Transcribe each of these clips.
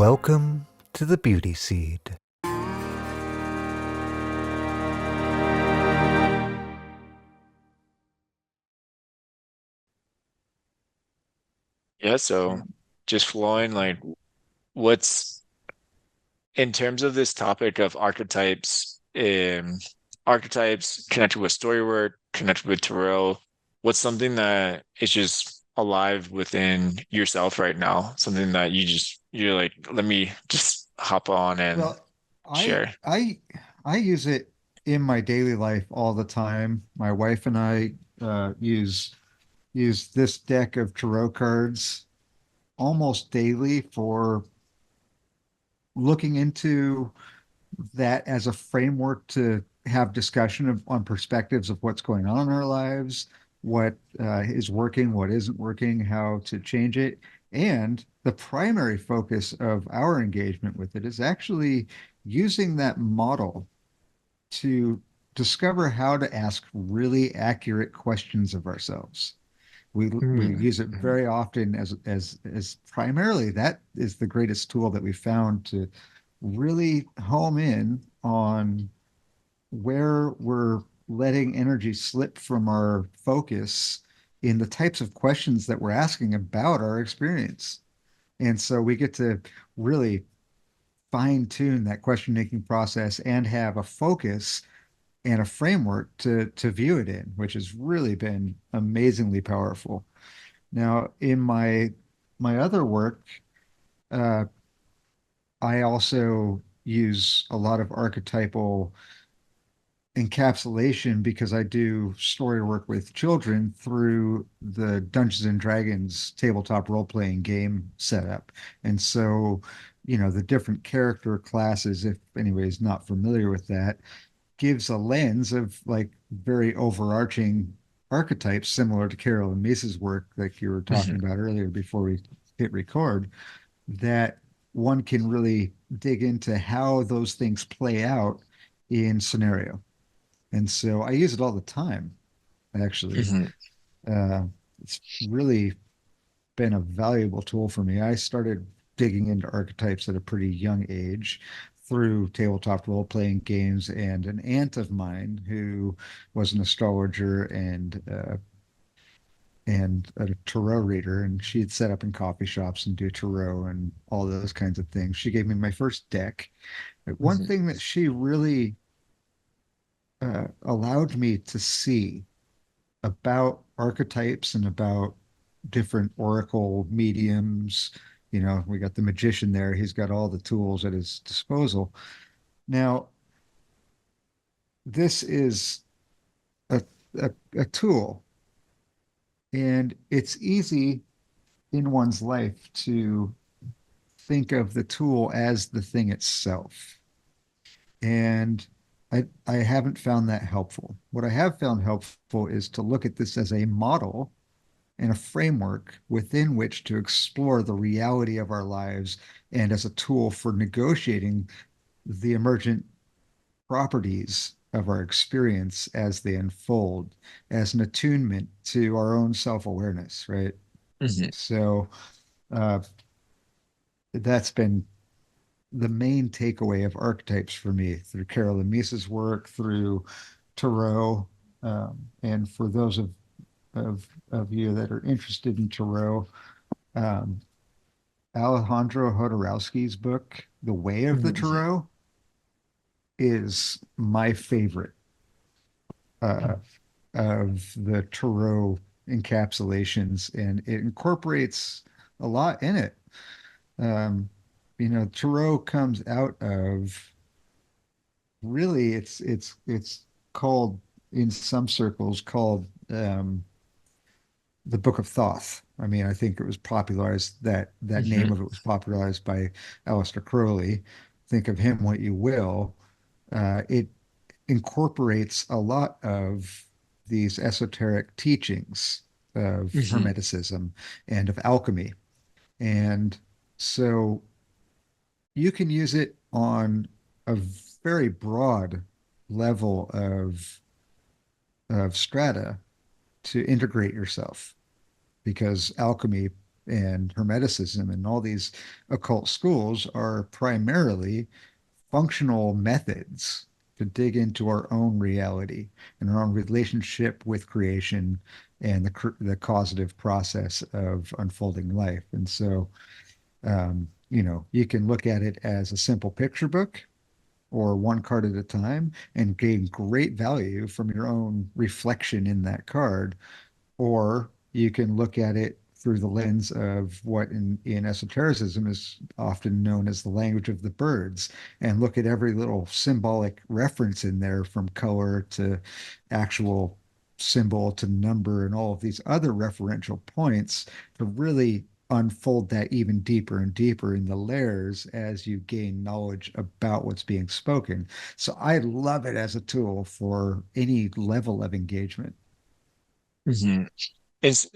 Welcome to the Beauty Seed. Yeah, so just flowing, like what's in terms of this topic of archetypes connected with story work, connected with tarot, what's something that is just alive within yourself right now? Something that you're like, let me just hop on and Well, I share. I I use it in my daily life all the time. My wife and I use this deck of tarot cards almost daily for looking into that as a framework to have discussion on perspectives of what's going on in our lives, what is working, what isn't working, how to change it. And the primary focus of our engagement with it is actually using that model to discover how to ask really accurate questions of ourselves. We Mm, use it mhm, very often as primarily that is the greatest tool that we found to really home in on where we're letting energy slip from our focus in the types of questions that we're asking about our experience. And so we get to really fine tune that question making process and have a focus and a framework to view it in, which has really been amazingly powerful. Now, in my other work, uh, I also use a lot of archetypal encapsulation because I do story work with children through the Dungeons and Dragons tabletop role-playing game setup. And so, the different character classes, if anybody's not familiar with that, gives a lens of like very overarching archetypes similar to Carol and Misa's work, like you were talking mhm, about earlier before we hit record, that one can really dig into how those things play out in scenario. And so I use it all the time, actually. mhm, Uh, it's really been a valuable tool for me. I started digging into archetypes at a pretty young age through tabletop role playing games and an aunt of mine who was an astrologer and a tarot reader, and she'd set up in coffee shops and do tarot and all those kinds of things. She gave me my first deck. One mhm, thing that she really allowed me to see about archetypes and about different oracle mediums. We got the magician there. He's got all the tools at his disposal. Now, this is a, a tool, and it's easy in one's life to think of the tool as the thing itself. And I haven't found that helpful. What I have found helpful is to look at this as a model and a framework within which to explore the reality of our lives and as a tool for negotiating the emergent properties of our experience as they unfold, as an attunement to our own self awareness, right? mhm. So uh, that's been the main takeaway of archetypes for me through Carol and Misa's work, through Tarot. And for those of you that are interested in Tarot, um, Alejandro Jodorowsky's book, The Way of the Mhm. Tarot, is my favorite uh, of the Tarot encapsulations, and it incorporates a lot in it. Um, Tarot comes out of really it's called in some circles called the Book of Thoth. I mean, I think it was popularized that name Mhm. of it was popularized by Aleister Crowley. Think of him what you will. It incorporates a lot of these esoteric teachings of Mhm. Hermeticism and of alchemy. And so you can use it on a very broad level of strata to integrate yourself because alchemy and Hermeticism and all these occult schools are primarily functional methods to dig into our own reality and our own relationship with creation and the causative process of unfolding life. And so, you can look at it as a simple picture book or one card at a time and gain great value from your own reflection in that card, or you can look at it through the lens of what in esotericism is often known as the language of the birds and look at every little symbolic reference in there from color to actual symbol to number and all of these other referential points to really unfold that even deeper and deeper in the layers as you gain knowledge about what's being spoken. So I love it as a tool for any level of engagement. Mhm.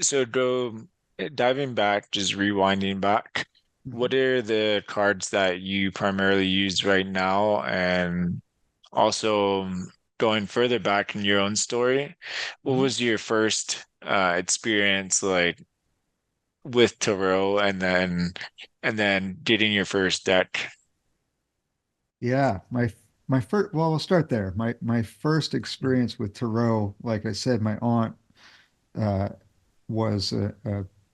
So go diving back, just rewinding back, Mhm. what are the cards that you primarily use right now? And also going further back in your own story, what Mhm. was your first experience like with tarot and then getting your first deck? Yeah, my first, well, we'll start there. My first experience with tarot, like I said, my aunt uh, was a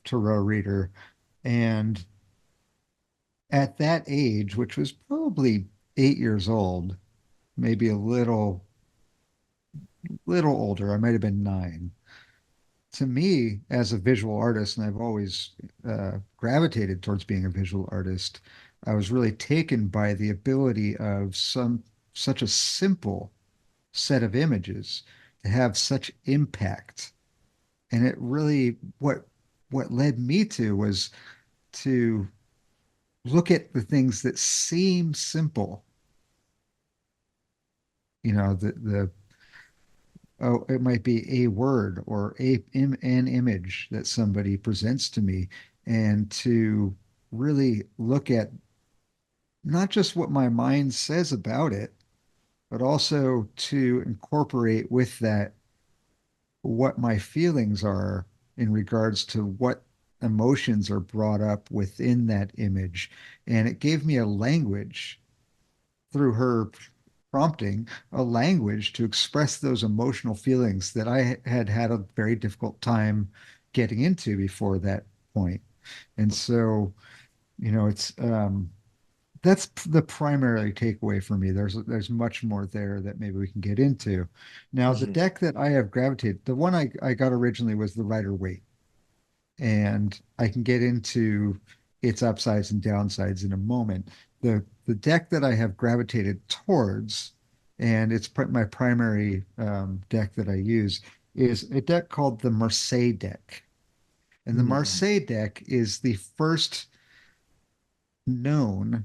tarot reader, and at that age, which was probably 8 years old, maybe a little older, I might have been 9. To me, as a visual artist, and I've always gravitated towards being a visual artist, I was really taken by the ability of such a simple set of images to have such impact. And it really what led me to was to look at the things that seem simple, the oh, it might be a word or an image that somebody presents to me, and to really look at not just what my mind says about it, but also to incorporate with that what my feelings are in regards to what emotions are brought up within that image. And it gave me a language through her prompting, a language to express those emotional feelings that I had had a very difficult time getting into before that point. And so, it's that's the primary takeaway for me. There's much more there that maybe we can get into. Now, the Mhm. deck that I have gravitated, the one I got originally was the Rider Waite, and I can get into its upsides and downsides in a moment. The deck that I have gravitated towards, and it's my primary deck that I use, is a deck called the Marseille deck. And the Mhm. Marseille deck is the first known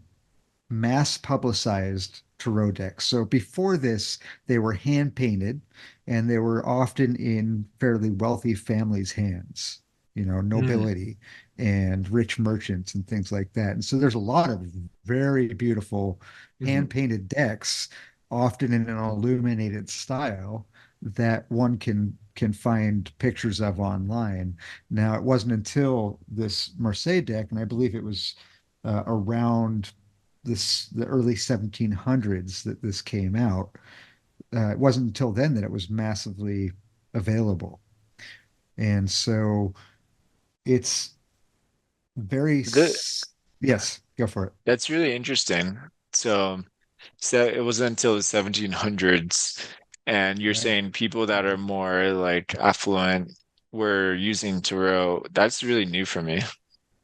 mass publicized tarot decks. So before this, they were hand painted and they were often in fairly wealthy families' hands, Mhm. nobility and rich merchants and things like that. And so there's a lot of very beautiful hand Mhm. painted decks, often in an illuminated style that one can find pictures of online. Now, it wasn't until this Marseille deck, and I believe it was around the early 1700s that this came out. It wasn't until then that it was massively available, and so it's very The, yes, go for it. that's really interesting. So it wasn't until the 1700s, and you're Right. saying people that are more like affluent were using tarot. That's really new for me.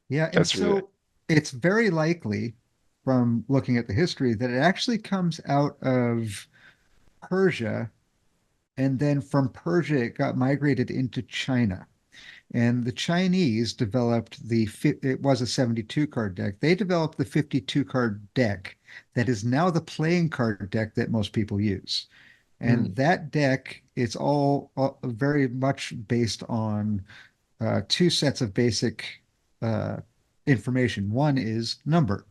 Yeah, and That's really so it's very likely from looking at the history that it actually comes out of Persia, and then from Persia it got migrated into China. And the Chinese developed it was a 72 card deck. They developed the 52 card deck that is now the playing card deck that most people use. And Mm, that deck is all very much based on two sets of basic uh, information. One is number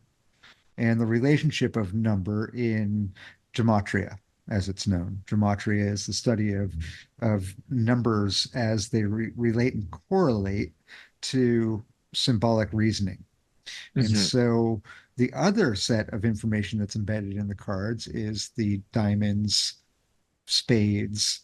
and the relationship of number in gematria, as it's known. Gematria is the study of numbers as they relate and correlate to symbolic reasoning. And Hmm. so the other set of information that's embedded in the cards is the diamonds, spades,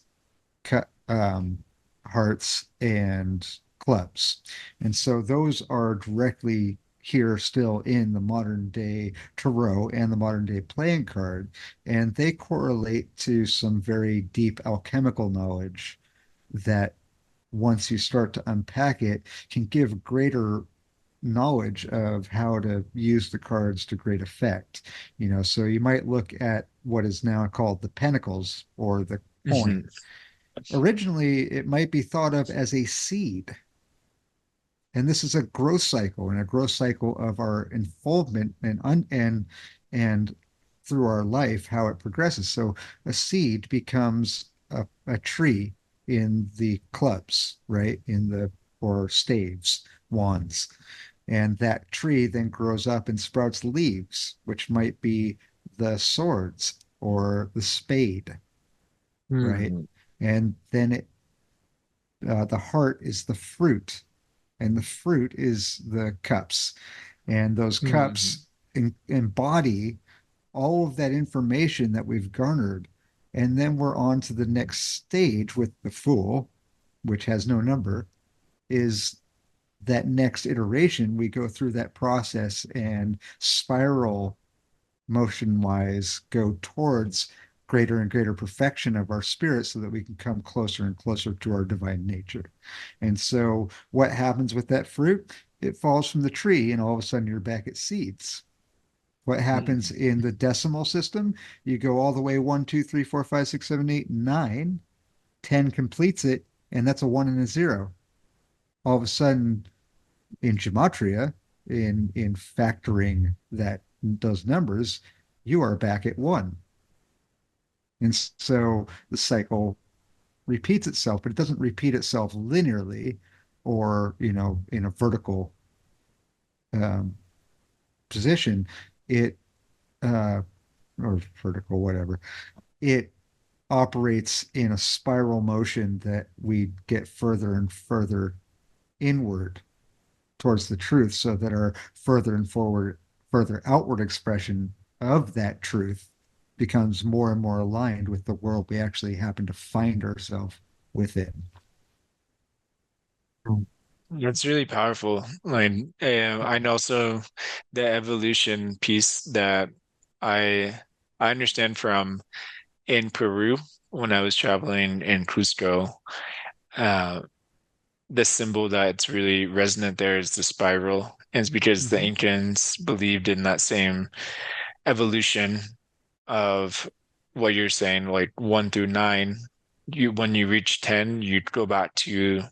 hearts, and clubs. And so those are directly here still in the modern day tarot and the modern day playing card. And they correlate to some very deep alchemical knowledge that once you start to unpack it, can give greater knowledge of how to use the cards to great effect. So you might look at what is now called the pentacles or the Hmm. coin. Originally, it might be thought of as a seed. And this is a growth cycle and a growth cycle of our unfoldment and through our life, how it progresses. So a seed becomes a tree in the clubs, right? In the or staves, wands. And that tree then grows up and sprouts leaves, which might be the swords or the spade, right? Hmm. And then the heart is the fruit, and the fruit is the cups. And those Hmm. cups embody all of that information that we've garnered. And then we're on to the next stage with the fool, which has no number, is that next iteration. We go through that process and spiral motion wise go towards greater and greater perfection of our spirit so that we can come closer and closer to our divine nature. And so, what happens with that fruit? It falls from the tree, and all of a sudden, you're back at seeds. What happens in the decimal system? You go all the way 1, 2, 3, 4, 5, 6, 7, 8, 9, 10 completes it, and that's a one and a zero. All of a sudden, in gematria, in factoring that those numbers, you are back at one. And so the cycle repeats itself, but it doesn't repeat itself linearly or, in a vertical um, position. It, uh, or vertical, whatever, it operates in a spiral motion that we get further and further inward towards the truth so that our further outward expression of that truth becomes more and more aligned with the world we actually happen to find ourselves within. That's really powerful. Like, and also the evolution piece that I I understand from in Peru when I was traveling in Cusco. Uh, the symbol that's really resonant there is the spiral. And it's because the Mm-hmm. Incans believed in that same evolution of what you're saying, like 1 through 9. When you reach 10, you go back to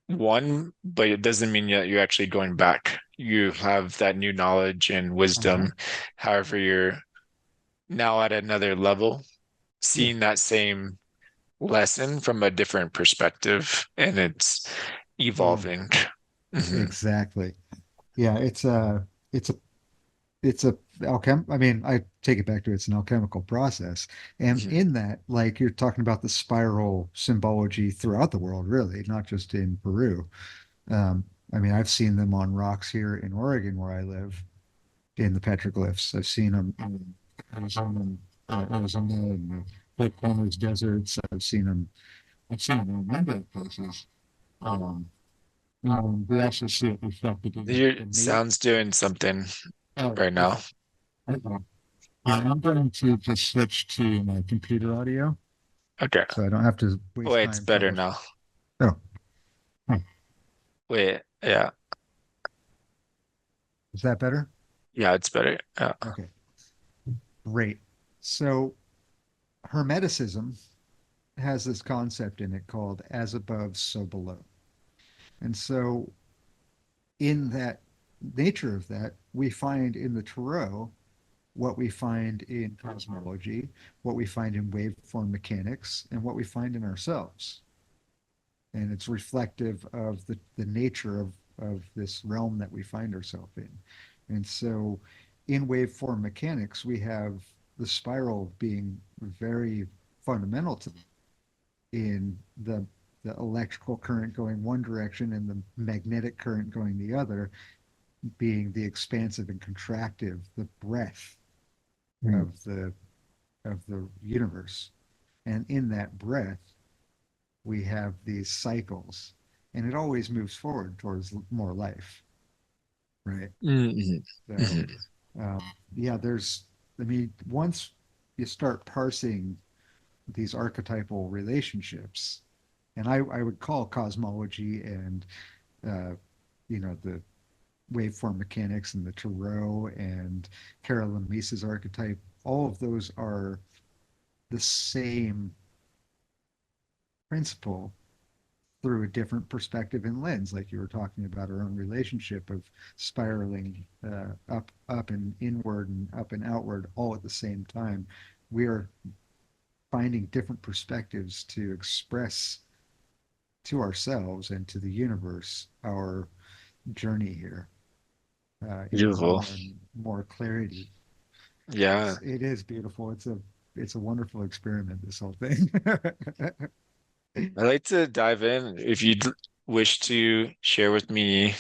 one, but it doesn't mean that you're actually going back. You have that new knowledge and Uh-huh. wisdom. However, you're now at another level, Yeah. seeing that same lesson from a different perspective, and it's Yeah. evolving. Hmm. Exactly. Yeah. It's a I mean, I take it back to it's an alchemical process. And Hmm. in that, like you're talking about the spiral symbology throughout the world, really, not just in Peru. Um, I mean, I've seen them on rocks here in Oregon where I live in the petroglyphs. I've seen them in Arizona and the Lake Corners deserts. I've seen them in a number of places. Um, we also see it reflected in Your the nature. sound's doing something Oh, right now. okay. Okay. I'm going to just switch to my computer audio Okay. so I don't have to waste Wait, it's time better trouble. now. Oh, huh. Wait, yeah. Is that better? Yeah, it's better. Yeah. Okay, great. So Hermeticism has this concept in it called as above, so below. And so, in that nature of that, we find in the Tarot what we find in cosmology, what we find in waveform mechanics, and what we find in ourselves. And it's reflective of the nature of this realm that we find ourselves in. And so, in waveform mechanics, we have the spiral being very fundamental to in the the electrical current going one direction and the magnetic current going the other, being the expansive and contractive, the breath Mm. of the universe. And in that breath, we have these cycles, and it always moves forward towards more life, right? Mhm. So, Mhm. yeah, I mean, once you start parsing these archetypal relationships, and I would call cosmology and, uh, the waveform mechanics and the Tarot and Carolyn Mises archetype, all of those are the same principle through a different perspective and lens, like you were talking about our own relationship of spiraling up and inward and up and outward all at the same time. We are finding different perspectives to express to ourselves and to the universe our journey here in Beautiful. more and more clarity. Yeah. It is beautiful. It's a wonderful experiment, this whole thing. I'd like to dive in if you'd wish to share with me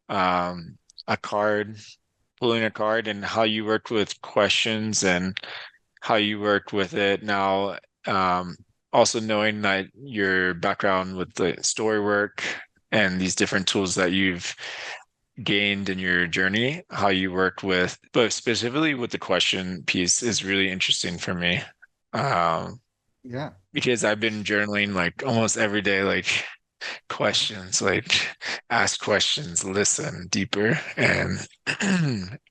um, a card, pulling a card, and how you worked with questions and how you worked with it. Now, also knowing that your background with the story work and these different tools that you've gained in your journey, how you worked with, but specifically with the question piece is really interesting for me. Um, Yeah. because I've been journaling like almost every day, like questions, like ask questions, listen deeper. And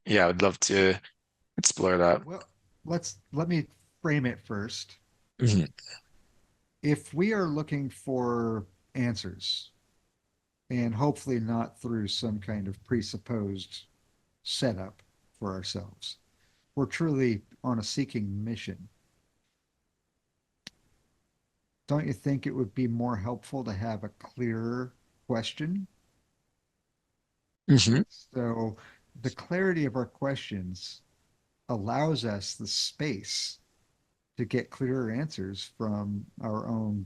yeah, I would love to explore that. Well, let me frame it first. Mhm. If we are looking for answers, and hopefully not through some kind of presupposed setup for ourselves, we're truly on a seeking mission. Don't you think it would be more helpful to have a clearer question? Mhm. So, the clarity of our questions allows us the space to get clearer answers from our own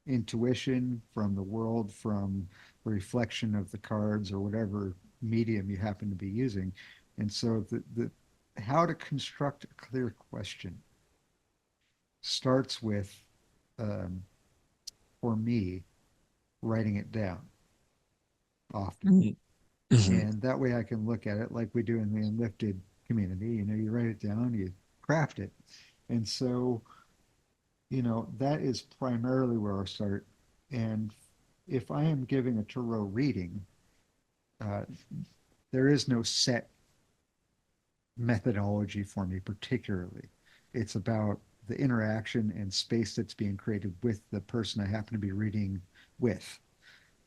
intuition, from the world, from the reflection of the cards or whatever medium you happen to be using. And so the how to construct a clear question starts with, um, for me, writing it down often. Mhm. Mhm. And that way I can look at it like we do in the Unlifted community. You write it down, you craft it. And so, that is primarily where I start. And if I am giving a tarot reading, uh, there is no set methodology for me, particularly. It's about the interaction and space that's being created with the person I happen to be reading with,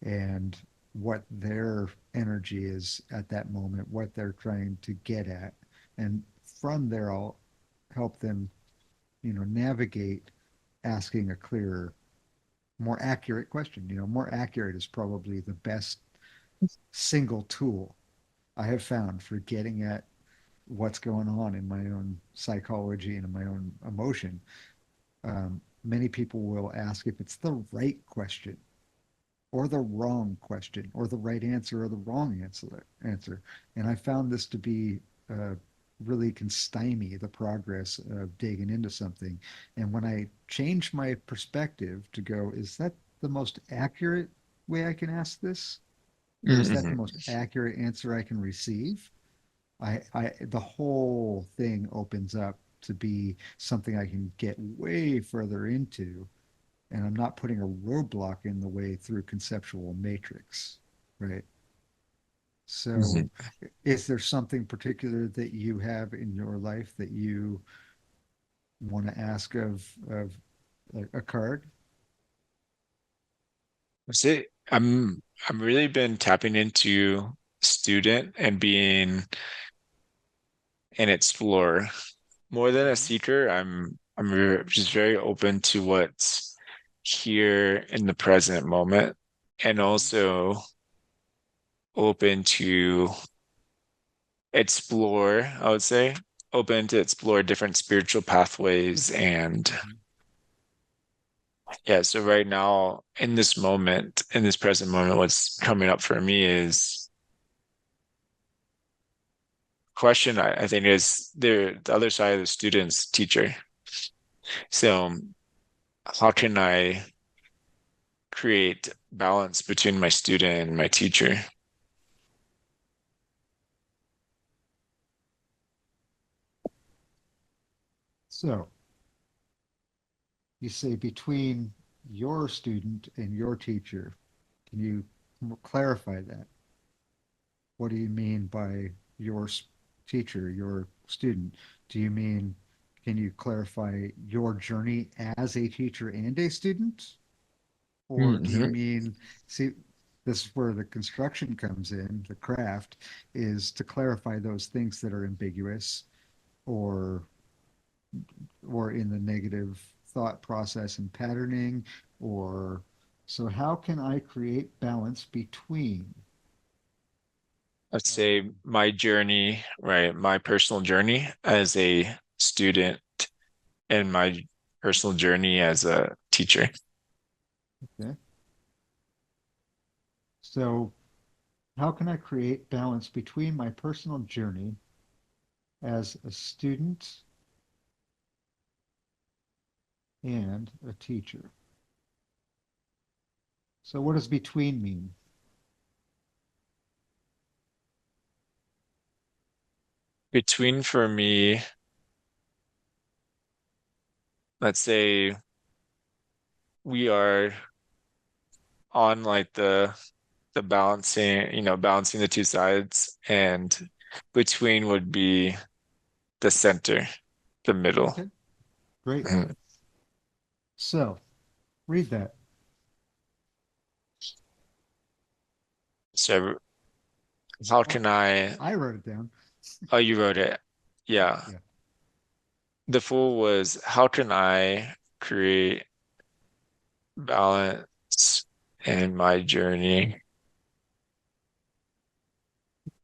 and what their energy is at that moment, what they're trying to get at. And from there, I'll help them, navigate asking a clearer, more accurate question. More accurate is probably the best single tool I have found for getting at what's going on in my own psychology and in my own emotion. Many people will ask if it's the right question or the wrong question or the right answer or the wrong answer. And I found this to be really can stymie the progress of digging into something. And when I change my perspective to go, is that the most accurate way I can ask this? Or is that the Mhm. most accurate answer I can receive? The whole thing opens up to be something I can get way further into, and I'm not putting a roadblock in the way through conceptual matrix, right? So, Mhm. is there something particular that you have in your life that you want to ask of a card? See, I'm really been tapping into student and being an explorer more than a Mm-hmm. seeker. Just very open to what's here in the present moment, and Mm-hmm. also open to explore, I would say, open to explore different spiritual pathways and Mm-hmm. Yeah, so right now, in this moment, in this present moment, what's coming up for me is question I think is the other side of the student's teacher. So how can I create balance between my student and my teacher? So you say between your student and your teacher. Can you clarify that? What do you mean by your teacher, your student? Do you mean, can you clarify your journey as a teacher and a student? Or do you Mhm. mean, see, this is where the construction comes in, the craft, is to clarify those things that are ambiguous or in the negative thought process and patterning, or so how can I create balance between Let's say um, my journey, right? My personal journey as a student and my personal journey as a teacher. okay, so how can I create balance between my personal journey as a student and a teacher? So what does between mean? Between for me, let's say we are on like the balancing, balancing the two sides, and between would be the center, the middle. Okay, great. Mhm. So read that. So how Oh, can I, I wrote it down. oh, you wrote it. Yeah. Yeah. The full was how can I create balance in my journey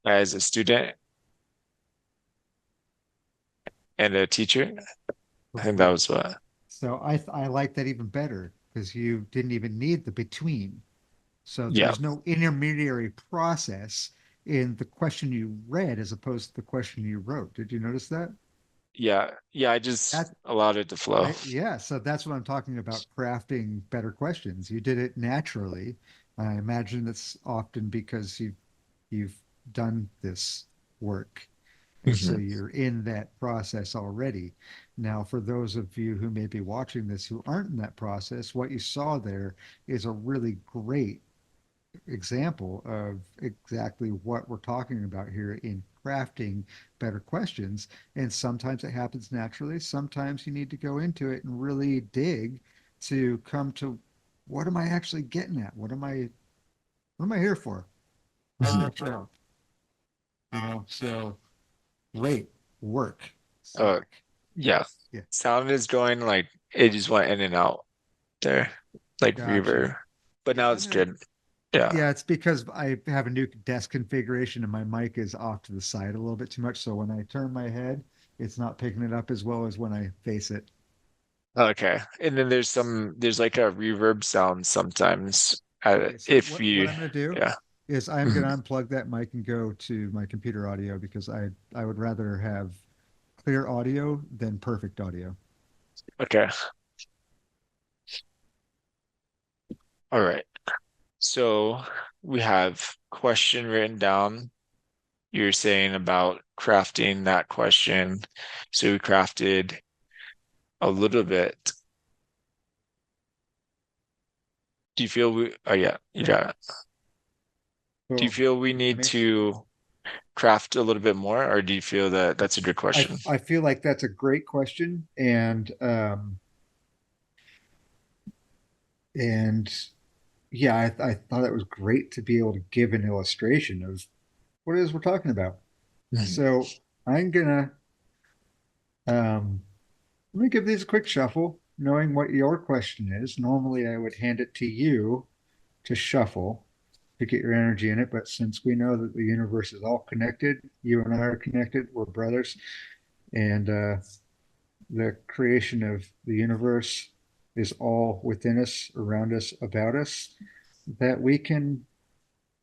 as a student and a teacher? I think that Great. was what. So I like that even better because you didn't even need the between. So Yeah. there's no intermediary process in the question you read as opposed to the question you wrote. Did you notice that? Yeah. Yeah. I just That allowed it to flow. yeah, so that's what I'm talking about crafting better questions. You did it naturally. I imagine it's often because you've done this work. And so Mhm. you're in that process already. Now, for those of you who may be watching this who aren't in that process, what you saw there is a really great example of exactly what we're talking about here in crafting better questions. And sometimes it happens naturally. Sometimes you need to go into it and really dig to come to what am I actually getting at? What am I here for? How did Mhm. that show? So great work, Oh, Zach. yeah. Yeah, Sound is going like it just went in and out there, like gotcha. reverb. But Yeah, now I'm it's gonna good. Yeah. yeah, it's because I have a new desk configuration and my mic is off to the side a little bit too much. So when I turn my head, it's not picking it up as well as when I face it. Okay. And then there's like a reverb sound sometimes. Okay, so If what you, I'm going to do yeah. is I'm going Mhm. to unplug that mic and go to my computer audio because I would rather have clear audio than perfect audio. Okay. All right. So we have question written down. You're saying about crafting that question. So we crafted a little bit. Do you feel oh yeah, you got it. Do you Boom. feel we Let need me. to craft a little bit more, or do you feel that that's a good question? I feel like that's a great question, and yeah, I thought it was great to be able to give an illustration of what it is we're talking about. Mhm. So I'm gonna um, let me give these a quick shuffle, knowing what your question is. Normally, I would hand it to you to shuffle to get your energy in it, but since we know that the universe is all connected, you and I are connected, we're brothers, and the creation of the universe. is all within us, around us, about us, that we can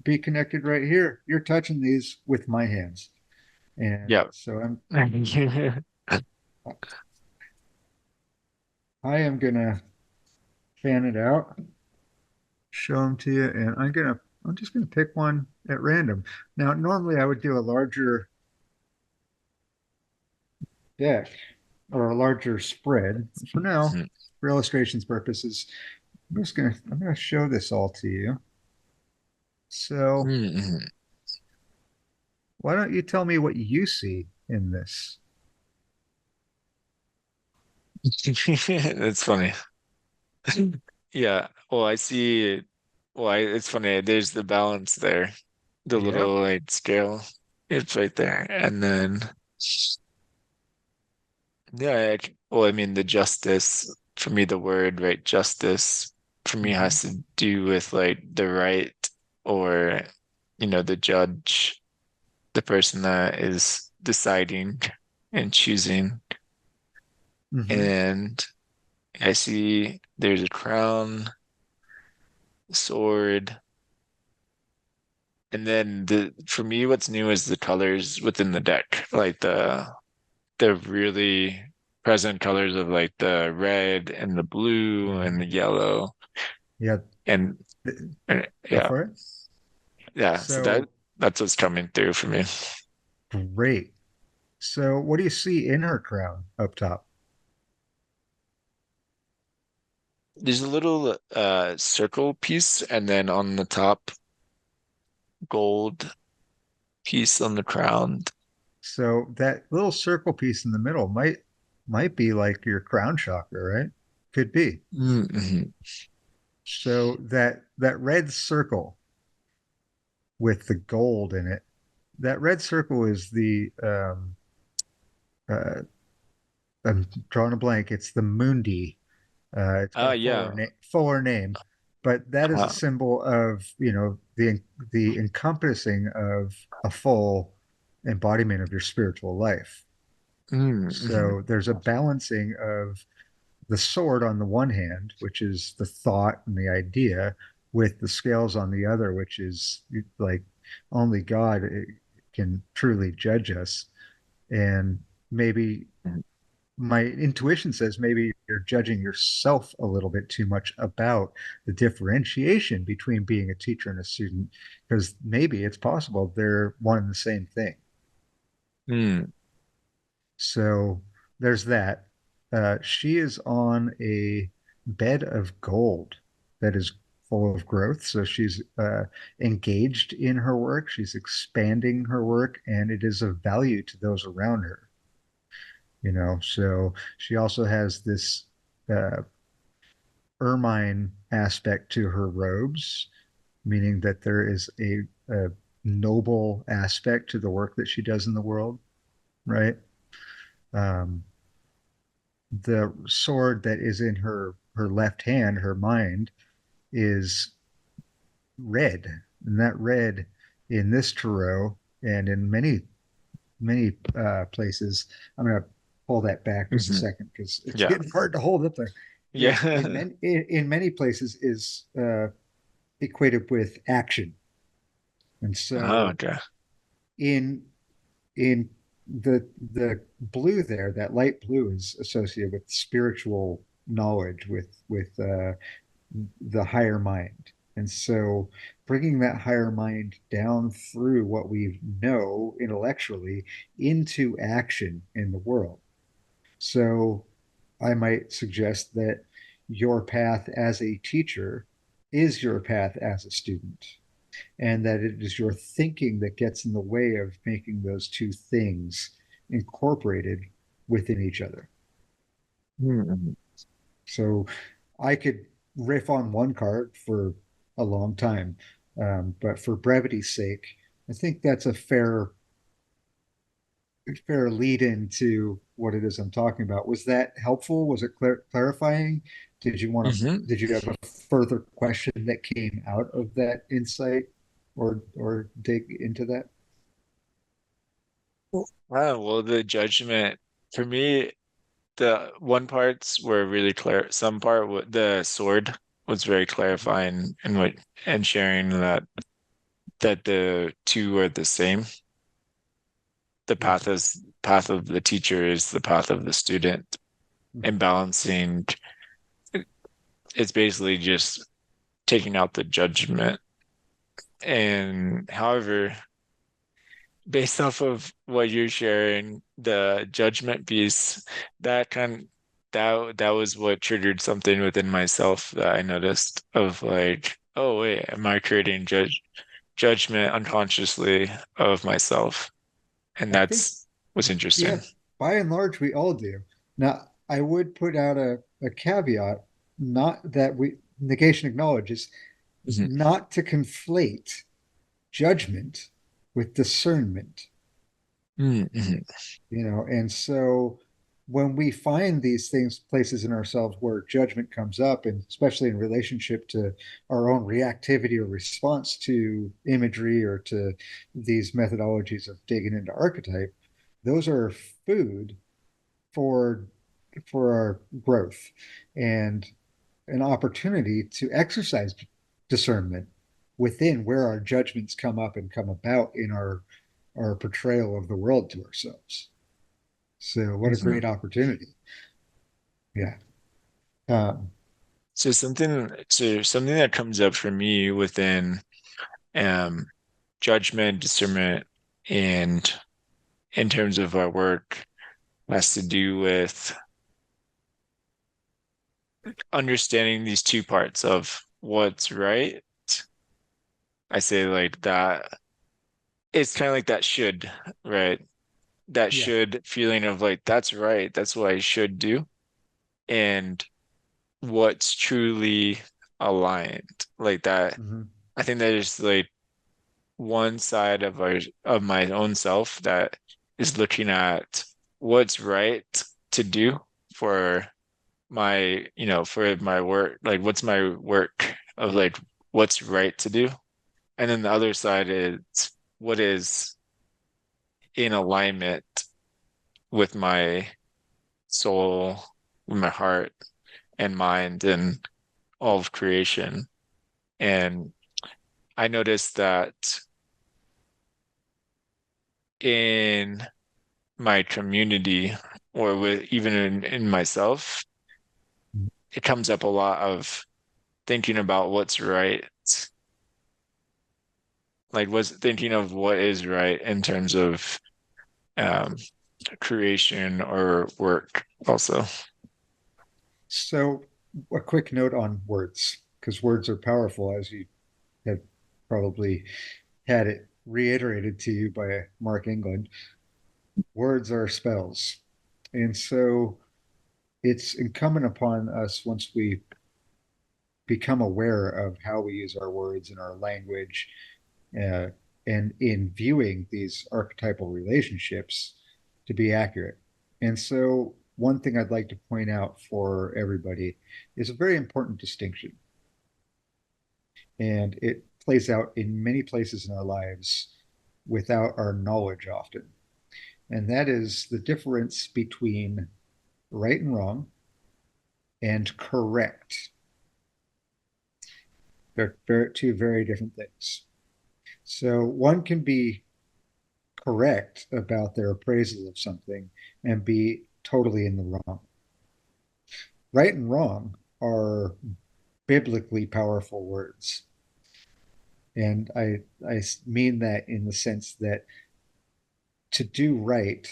be connected right here. You're touching these with my hands. And Yeah. so I am gonna fan it out, show them to you, and I'm just gonna pick one at random. Now, normally I would do a larger deck or a larger spread. For now, Mhm. for illustrations purposes, I'm gonna show this all to you. So Mhm. why don't you tell me what you see in this? That's funny. Yeah. Well, I see. Well, it's funny. There's the balance there. The Yep. little like scale. It's right there. And then, yeah, well, I mean, the justice, for me, the word, right? Justice for me Hmm. has to do with like the right or, the judge, the person that is deciding and choosing. Hmm. And I see there's a crown, sword. And then for me, what's new is the colors within the deck, like the really present colors of like the red and the blue and the Hmm. yellow Yeah. and, and Go yeah, for it. yeah. So So that's what's coming through for me. great. So what do you see in her crown up top? There's a little circle piece, and then on the top, gold piece on the crown. So that little circle piece in the middle might be like your crown chakra, right? Could be. Mm-hmm. So that red circle with the gold in it, that red circle is the uh, I'm drawing a blank. It's the Mundi. It's got a Yeah. fuller name, but that is a Uh, symbol of the encompassing of a full embodiment of your spiritual life. mm-hmm. So there's a balancing of the sword on the one hand, which is the thought and the idea, with the scales on the other, which is like only God can truly judge us. And maybe my intuition says maybe you're judging yourself a little bit too much about the differentiation between being a teacher and a student, because maybe it's possible they're one and the same thing. Mm. So there's that. She is on a bed of gold that is full of growth. So she's engaged in her work, she's expanding her work, and it is of value to those around her. So she also has this uh, ermine aspect to her robes, meaning that there is a noble aspect to the work that she does in the world, right? Um, the sword that is in her left hand, her mind, is red, and that red in this tarot and in many places. I'm going to pull that back just a Hmm. second because it's Yeah. getting hard to hold up there. Yeah. In many places is equated with action, and Oh, so okay. in in the blue there, that light blue is associated with spiritual knowledge, with the higher mind. And so bringing that higher mind down through what we know intellectually into action in the world. So I might suggest that your path as a teacher is your path as a student, and that it is your thinking that gets in the way of making those two things incorporated within each other. Mm-hmm. So I could riff on one card for a long time, but for brevity's sake, I think that's a fair lead into what it is I'm talking about. Was that helpful? Was it clarifying? Did you have a further question that came out of that insight or dig into that? Wow, well, the judgment for me. the one parts were really clear. Some part, the sword was very clarifying and what and sharing that the two are the same. The Yeah. path of the teacher is the path of the student, Mhm. and balancing it's basically just taking out the judgment. And however, based off of what you're sharing, the judgment piece, that kind that was what triggered something within myself that I noticed of like, oh wait, am I creating judgment unconsciously of myself? And I think, that's what's yeah, interesting. by and large, we all do. Now, I would put out a caveat, not that we negation acknowledges, Mhm. not to conflate judgment with discernment, Mhm. and so when we find these things, places in ourselves where judgment comes up, and especially in relationship to our own reactivity or response to imagery or to these methodologies of digging into archetype, those are food for our growth and an opportunity to exercise discernment within where our judgments come up and come about in our portrayal of the world to ourselves. So what a Mhm. great opportunity. Yeah. Um, So something that comes up for me within um judgment, discernment, and in terms of our work has to do with understanding these two parts of what's right. I say like that it's kind of like that should, right? That yeah. should feeling of like that's right, that's what I should do, and what's truly aligned. Like that, Hmm. I think that is like one side of my own self that is looking at what's right to do for for my work, like what's my work of like what's right to do. And then the other side is what is in alignment with my soul, with my heart and mind and all of creation. And I noticed that in my community or with even in myself, it comes up a lot of thinking about what's right, like was thinking of what is right in terms of um, creation or work also. So a quick note on words, because words are powerful, as you have probably had it reiterated to you by Mark England. Words are spells. And so it's incumbent upon us, once we become aware of how we use our words and our language, uh, and in viewing these archetypal relationships, to be accurate. And so, one thing I'd like to point out for everybody is a very important distinction, and it plays out in many places in our lives without our knowledge often. And that is the difference between right and wrong and correct. They're two very different things. So, one can be correct about their appraisal of something and be totally in the wrong. Right and wrong are biblically powerful words. And I mean that in the sense that to do right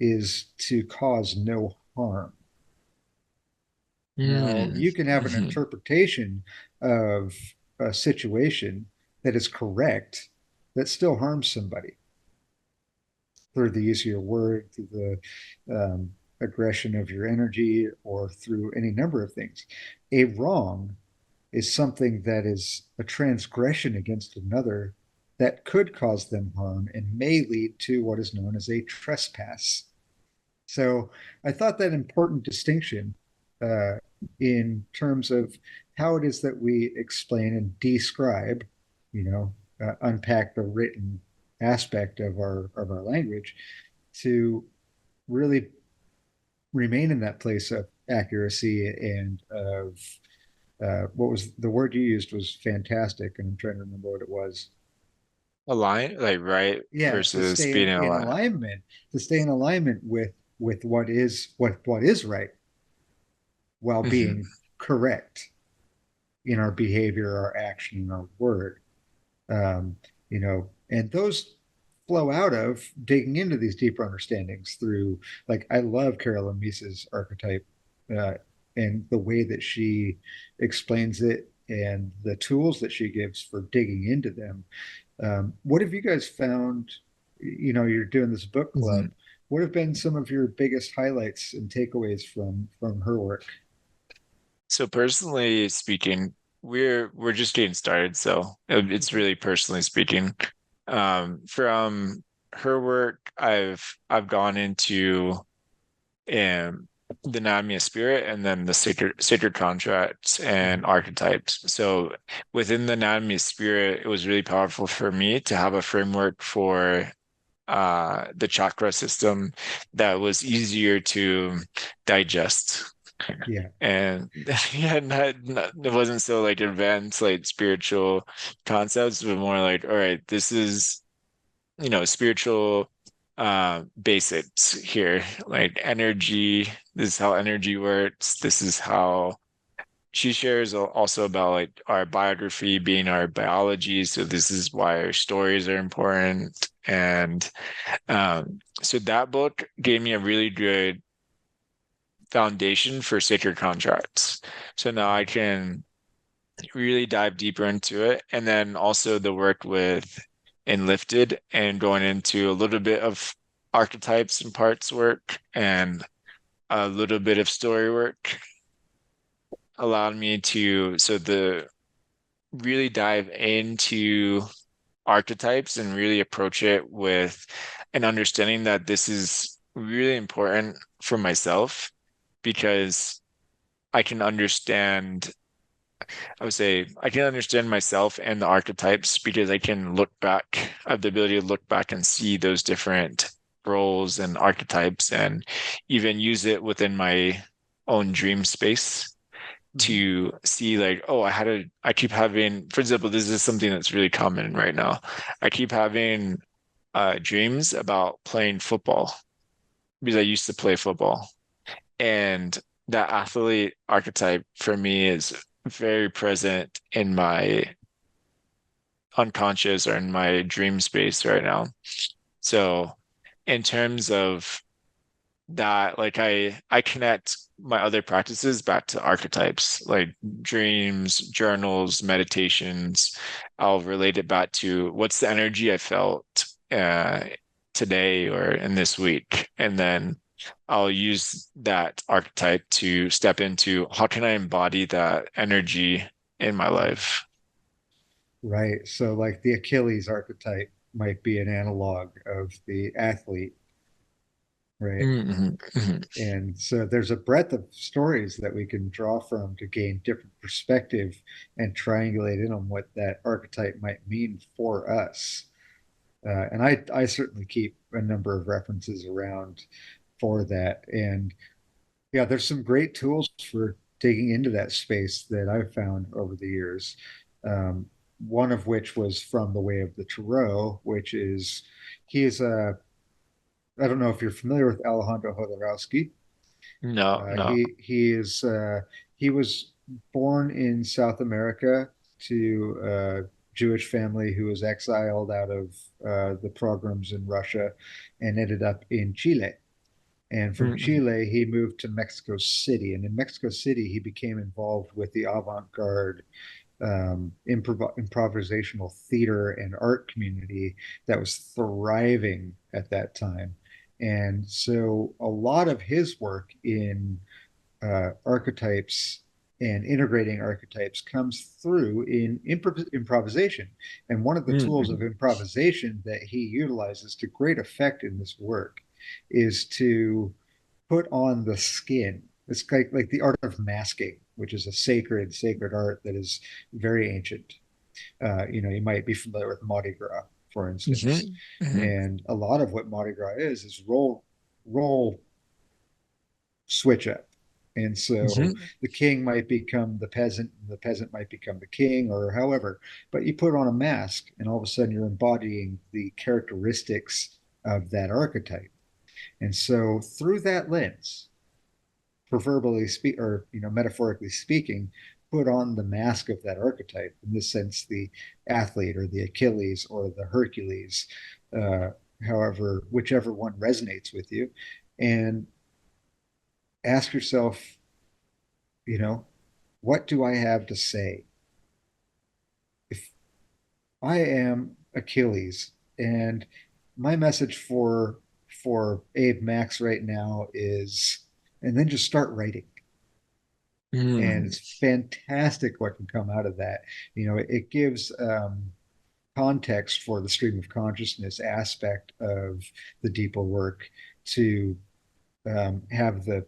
is to cause no harm. Now, Mm, you can have an mhm, interpretation of a situation that is correct that still harms somebody through the use of your word, through the aggression of your energy, or through any number of things. A wrong is something that is a transgression against another that could cause them harm and may lead to what is known as a trespass. So I thought that important distinction, uh, in terms of how it is that we explain and describe, unpack the written aspect of our language, to really remain in that place of accuracy and of what was the word you used was fantastic, and I'm trying to remember what it was. Align, like right Yeah, to versus stay being in aligned. alignment, to stay in alignment with what is right while being Hmm. correct in our behavior, our action, and our word. um, and those flow out of digging into these deeper understandings through, like, I love Carolyn Mises' archetype, uh, and the way that she explains it and the tools that she gives for digging into them. What have you guys found? You're doing this book Hmm. club. What have been some of your biggest highlights and takeaways from her work? So personally speaking, we're just getting started, so it's Okay. really personally speaking. From her work, I've gone into the anatomy of spirit and then the sacred contracts and archetypes. So within the anatomy of spirit, it was really powerful for me to have a framework for the chakra system that was easier to digest. Yeah. And yeah, it wasn't so like advanced, like spiritual concepts, but more like, all right, this is, spiritual basics here, like energy. This is how energy works. This is how she shares also about like our biography being our biology. So this is why our stories are important. And so that book gave me a really good foundation for sacred contracts. So now I can really dive deeper into it. And then also the work with Enlifted and going into a little bit of archetypes and parts work and a little bit of story work allowed me to the really dive into archetypes and really approach it with an understanding that this is really important for myself because I can understand I would say I can understand myself and the archetypes because I can look back. I have the ability to look back and see those different roles and archetypes and even use it within my own dream space Mhm. to see like, oh, I keep having, for example, this is something that's really common right now. I keep having dreams about playing football because I used to play football. And that athlete archetype for me is very present in my unconscious or in my dream space right now. So in terms of that, like I connect my other practices back to archetypes, like dreams, journals, meditations. I'll relate it back to what's the energy I felt uh today or in this week. And then I'll use that archetype to step into how can I embody that energy in my life. Right. So, like, the Achilles archetype might be an analog of the athlete, right? Mhm, mhm, And so there's a breadth of stories that we can draw from to gain different perspective and triangulate in on what that archetype might mean for us. And I certainly keep a number of references around for that. And yeah, there's some great tools for digging into that space that I've found over the years. Um, one of which was from the Way of the Tarot, which is he is a I don't know if you're familiar with Alejandro Jodorowsky. no, no. He was born in South America to a Jewish family who was exiled out of the pogroms in Russia and ended up in Chile. And from Mhm, Chile, he moved to Mexico City. And in Mexico City, he became involved with the avant garde improvisational theater and art community that was thriving at that time. And so a lot of his work in archetypes and integrating archetypes comes through in improvisation. And one of the tools of mhm, improvisation that he utilizes to great effect in this work is to put on the skin. It's like the art of masking, which is a sacred art that is very ancient. You might be familiar with Mardi Gras, for instance, mhm, mhm, and a lot of what Mardi Gras is role switch up. And so Hmm. the king might become the peasant, and the peasant might become the king, or however. But you put on a mask, and all of a sudden you're embodying the characteristics of that archetype. And so through that lens, proverbially speak, or metaphorically speaking, put on the mask of that archetype. In this sense, the athlete or the Achilles or the Hercules, uh, however, whichever one resonates with you, and ask yourself, you know, what do I have to say? If I am Achilles, and my message for Abe Max right now is, and then just start writing. And Mm. it's fantastic what can come out of that. It gives context for the stream of consciousness aspect of the deeper work to have the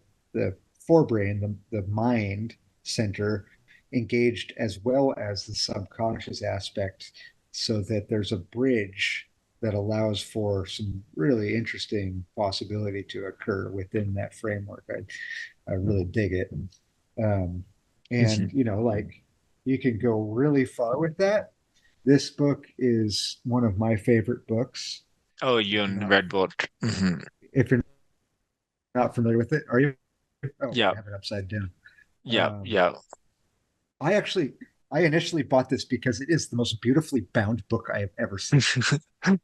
forebrain, the mind center engaged as well as the subconscious aspect, so that there's a bridge that allows for some really interesting possibility to occur within that framework. I really dig it. Um, and, Hmm. like you can go really far with that. This book is one of my favorite books. Oh, If you you're and not, Red Bolt. Hmm. if you're not familiar with it, are you? Oh, Yeah, I have it upside down. yeah, Um, yeah. I actually, I initially bought this because it is the most beautifully bound book I have ever seen.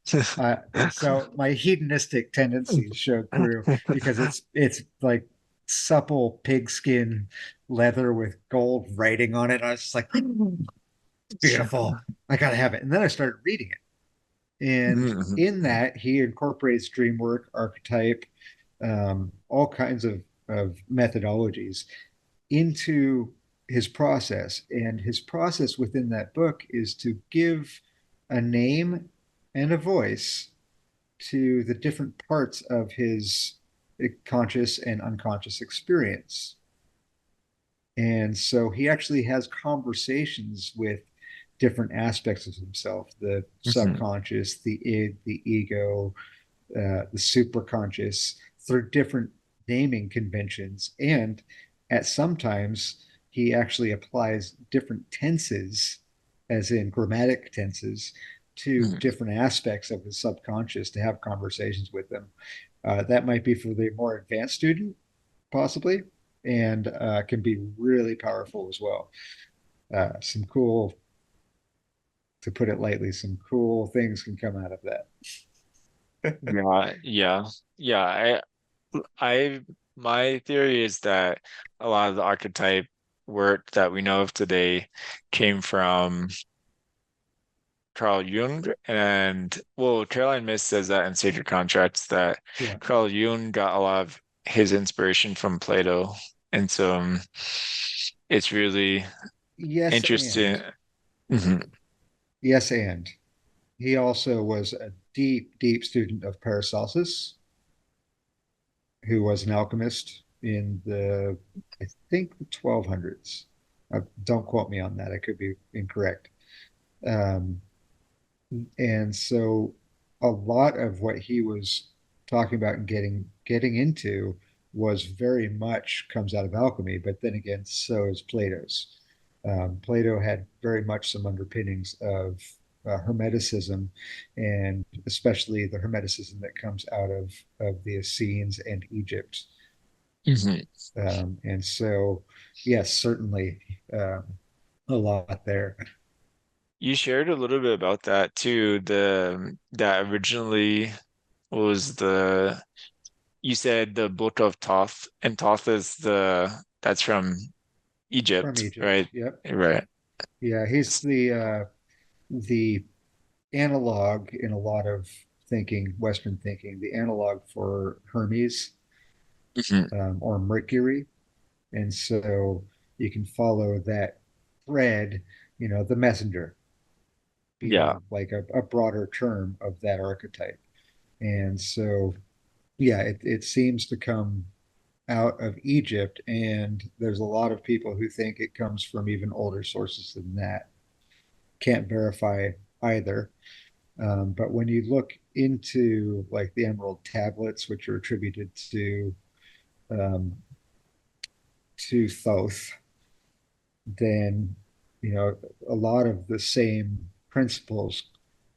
So my hedonistic tendencies showed through because it's like supple pigskin leather with gold writing on it. I was just like, beautiful. I gotta have it. And then I started reading it. And Mhm. in that, he incorporates dream work, archetype, all kinds of methodologies into his process. And his process within that book is to give a name and a voice to the different parts of his conscious and unconscious experience. And so he actually has conversations with different aspects of himself, the Mhm. subconscious, the id, the ego, the superconscious, through different naming conventions. And at sometimes he actually applies different tenses, as in grammatic tenses, to Mhm. different aspects of his subconscious to have conversations with them. That might be for the more advanced student, possibly, and can be really powerful as well. Some cool, to put it lightly, some cool things can come out of that. Yeah, yeah, yeah. I, my theory is that a lot of the archetype work that we know of today came from Carl Jung, and well, Caroline Myss says that in Sacred Contracts that Yeah. Carl Jung got a lot of his inspiration from Plato, and so it's really Yes, and interesting. Mhm. yes, and he also was a deep, deep student of Paracelsus, who was an alchemist in I think, the 1200s. Don't quote me on that. I could be incorrect. Um, and so a lot of what he was talking about and getting into was very much comes out of alchemy. But then again, so is Plato's. Plato had very much some underpinnings of Hermeticism, and especially the Hermeticism that comes out of the Essenes and Egypt. Mhm. And so, yes, certainly um, a lot there. You shared a little bit about that too. The that originally was the you said the Book of Thoth, and Thoth is the that's from From Egypt, Egypt. right? Yep. Right. Yeah, he's the analog in a lot of thinking, Western thinking, the analog for Hermes, Mhm. or Mercury. And so you can follow that thread, the messenger Yeah. being like a broader term of that archetype. And so, yeah, it seems to come out of Egypt. And there's a lot of people who think it comes from even older sources than that. Can't verify either. But when you look into like the Emerald tablets, which are attributed to to Thoth, then a lot of the same principles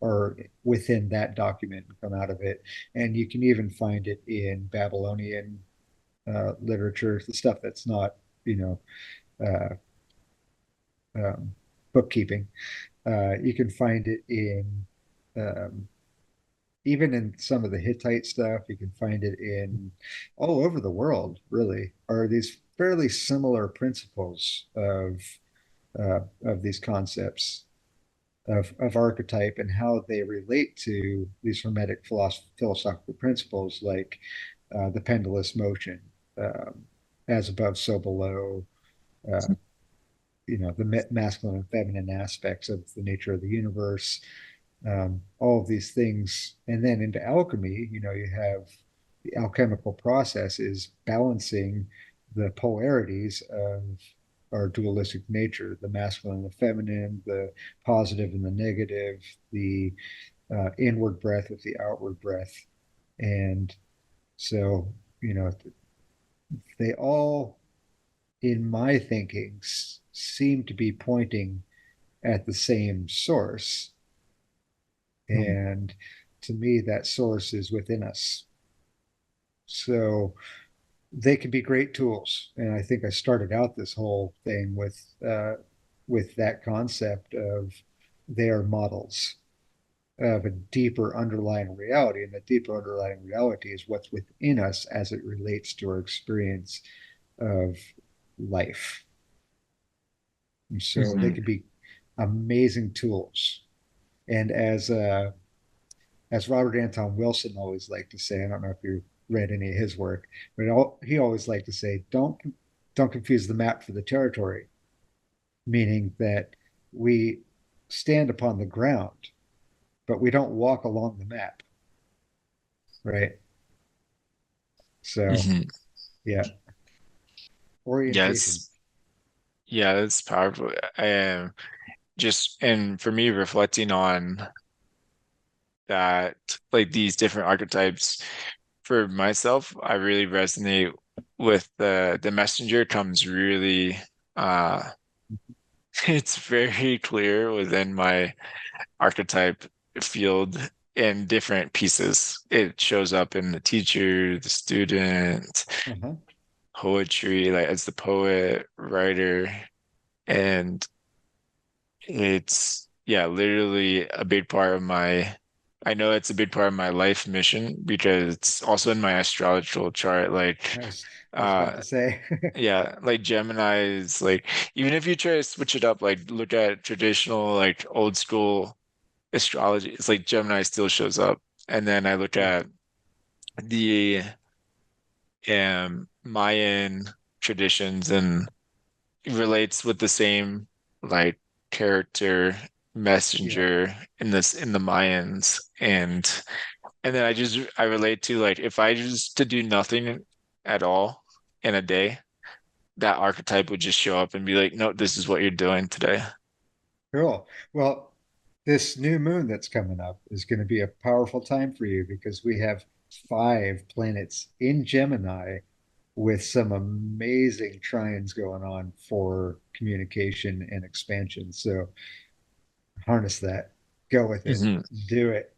are within that document and come out of it. And you can even find it in Babylonian literature, the stuff that's not, you know, uh, um, bookkeeping. You can find it in um, even in some of the Hittite stuff. You can find it in all over the world. Really, are these fairly similar principles of these concepts of archetype and how they relate to these Hermetic philosophical principles like the pendulous motion, um, as above, so below, uh, the masculine and feminine aspects of the nature of the universe, all of these things. And then into alchemy, you have the alchemical process is balancing the polarities of our dualistic nature, the masculine and the feminine, the positive and the negative, the inward breath with the outward breath. And so, they all, in my thinking, seem to be pointing at the same source. Mhm. And to me, that source is within us. So they can be great tools. And I think I started out this whole thing with that concept of their models of a deeper underlying reality. And the deeper underlying reality is what's within us as it relates to our experience of life. And so they Mhm. can be amazing tools. And as Robert Anton Wilson always liked to say, I don't know if you read any of his work, but he always liked to say, don't confuse the map for the territory, meaning that we stand upon the ground, but we don't walk along the map, right? So Mhm. yeah, orientation. Yes. Yeah, that's powerful. Just and for me, reflecting on that, like these different archetypes for myself, I really resonate with the messenger comes really it's very clear within my archetype field in different pieces. It shows up in the teacher, the student, Uh-huh. poetry, like as the poet, writer, and it's yeah, literally a big part of my I know it's a big part of my life mission because it's also in my astrological chart. Like I was about uh to say. yeah, like Gemini is like even if you try to switch it up, like look at traditional like old school astrology, it's like Gemini still shows up. And then I look Yeah. at the Mayan traditions and it relates with the same like character Yeah. messenger in this in the Mayans and then I relate to like if I just to do nothing at all in a day, that archetype would just show up and be like, no, this is what you're doing today. Cool. Well, this new moon that's coming up is going to be a powerful time for you because we have 5 planets in Gemini with some amazing trines going on for communication and expansion. So harness that, go with it, Mhm. do it.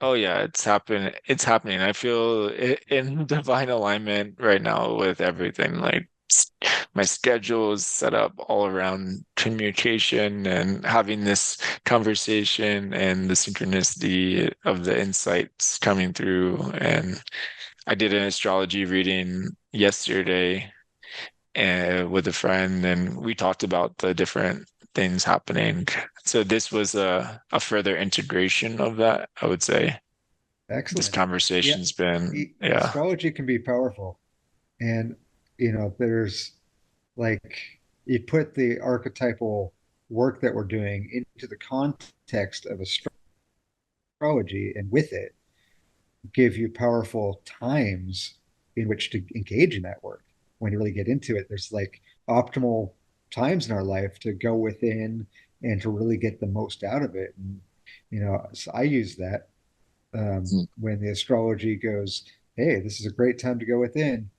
Oh yeah, it's happening. It's happening. I feel in divine alignment right now with everything. Like my schedule is set up all around communication and having this conversation and the synchronicity of the insights coming through. And I did an astrology reading yesterday with a friend, and we talked about the different things happening. So this was a further integration of that, I would say. This Excellent. Yeah, conversation's been, yeah. astrology can be powerful. And, there's like, you put the archetypal work that we're doing into the context of astrology, and with it, give you powerful times in which to engage in that work. When you really get into it, there's like optimal times in our life to go within and to really get the most out of it. And, so I use that when the astrology goes, hey, this is a great time to go within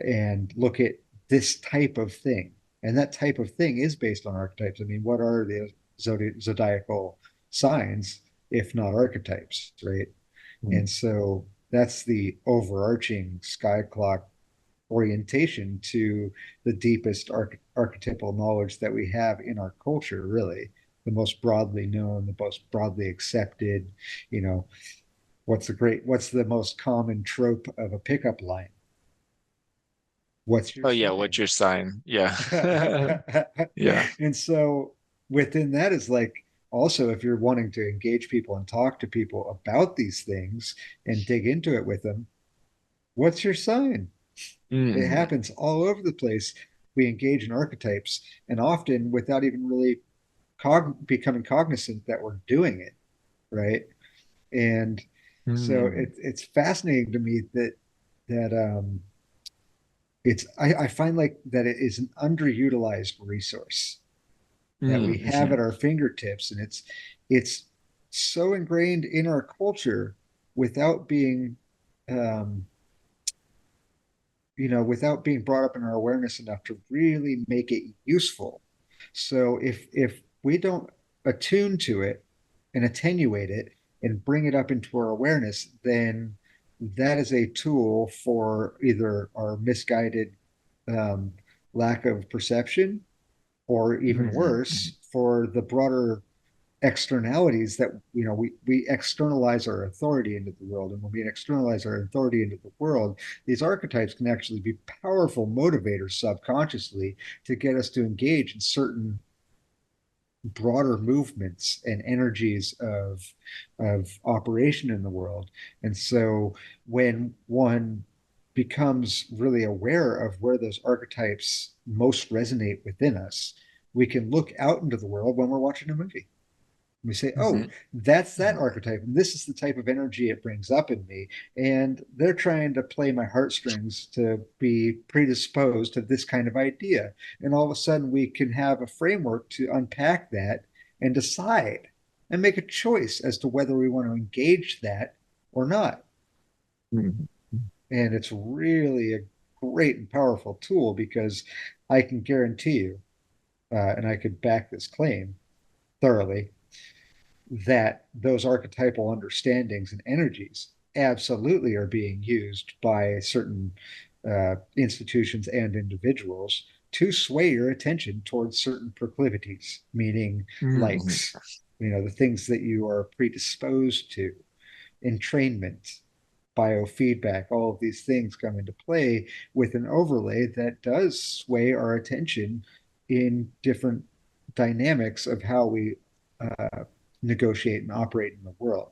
and look at this type of thing. And that type of thing is based on archetypes. I mean, what are the zodiacal signs if not archetypes, right? Mm. And so that's the overarching sky clock orientation to the deepest archetypal knowledge that we have in our culture, really. The most broadly known, the most broadly accepted, you know, what's the most common trope of a pickup line? What's your Oh yeah, what's sign? your sign? Yeah. Yeah. And so within that is like also if you're wanting to engage people and talk to people about these things and dig into it with them, what's your sign? It Mm. happens all over the place. We engage in archetypes and often without even really becoming cognizant that we're doing it, right? And so Mm. it's fascinating to me that I find like that it is an underutilized resource that we have Mm. at our fingertips, and it's so ingrained in our culture without being um, without being brought up in our awareness enough to really make it useful. So if we don't attune to it and attenuate it and bring it up into our awareness, then that is a tool for either our misguided um, lack of perception, or even Mm. worse, for the broader externalities that we externalize our authority into the world. And when we externalize our authority into the world, these archetypes can actually be powerful motivators subconsciously to get us to engage in certain broader movements and energies of operation in the world. And so when one becomes really aware of where those archetypes most resonate within us, we can look out into the world when we're watching a movie. We say, oh, Mhm. that's that archetype. And this is the type of energy it brings up in me. And they're trying to play my heartstrings to be predisposed to this kind of idea. And all of a sudden, we can have a framework to unpack that and decide and make a choice as to whether we want to engage that or not. Mhm. And it's really a great and powerful tool because I can guarantee you, and I could back this claim thoroughly, that those archetypal understandings and energies absolutely are being used by certain institutions and individuals to sway your attention towards certain proclivities, meaning Mhm. likes, the things that you are predisposed to, entrainment, biofeedback, all of these things come into play with an overlay that does sway our attention in different dynamics of how we negotiate and operate in the world.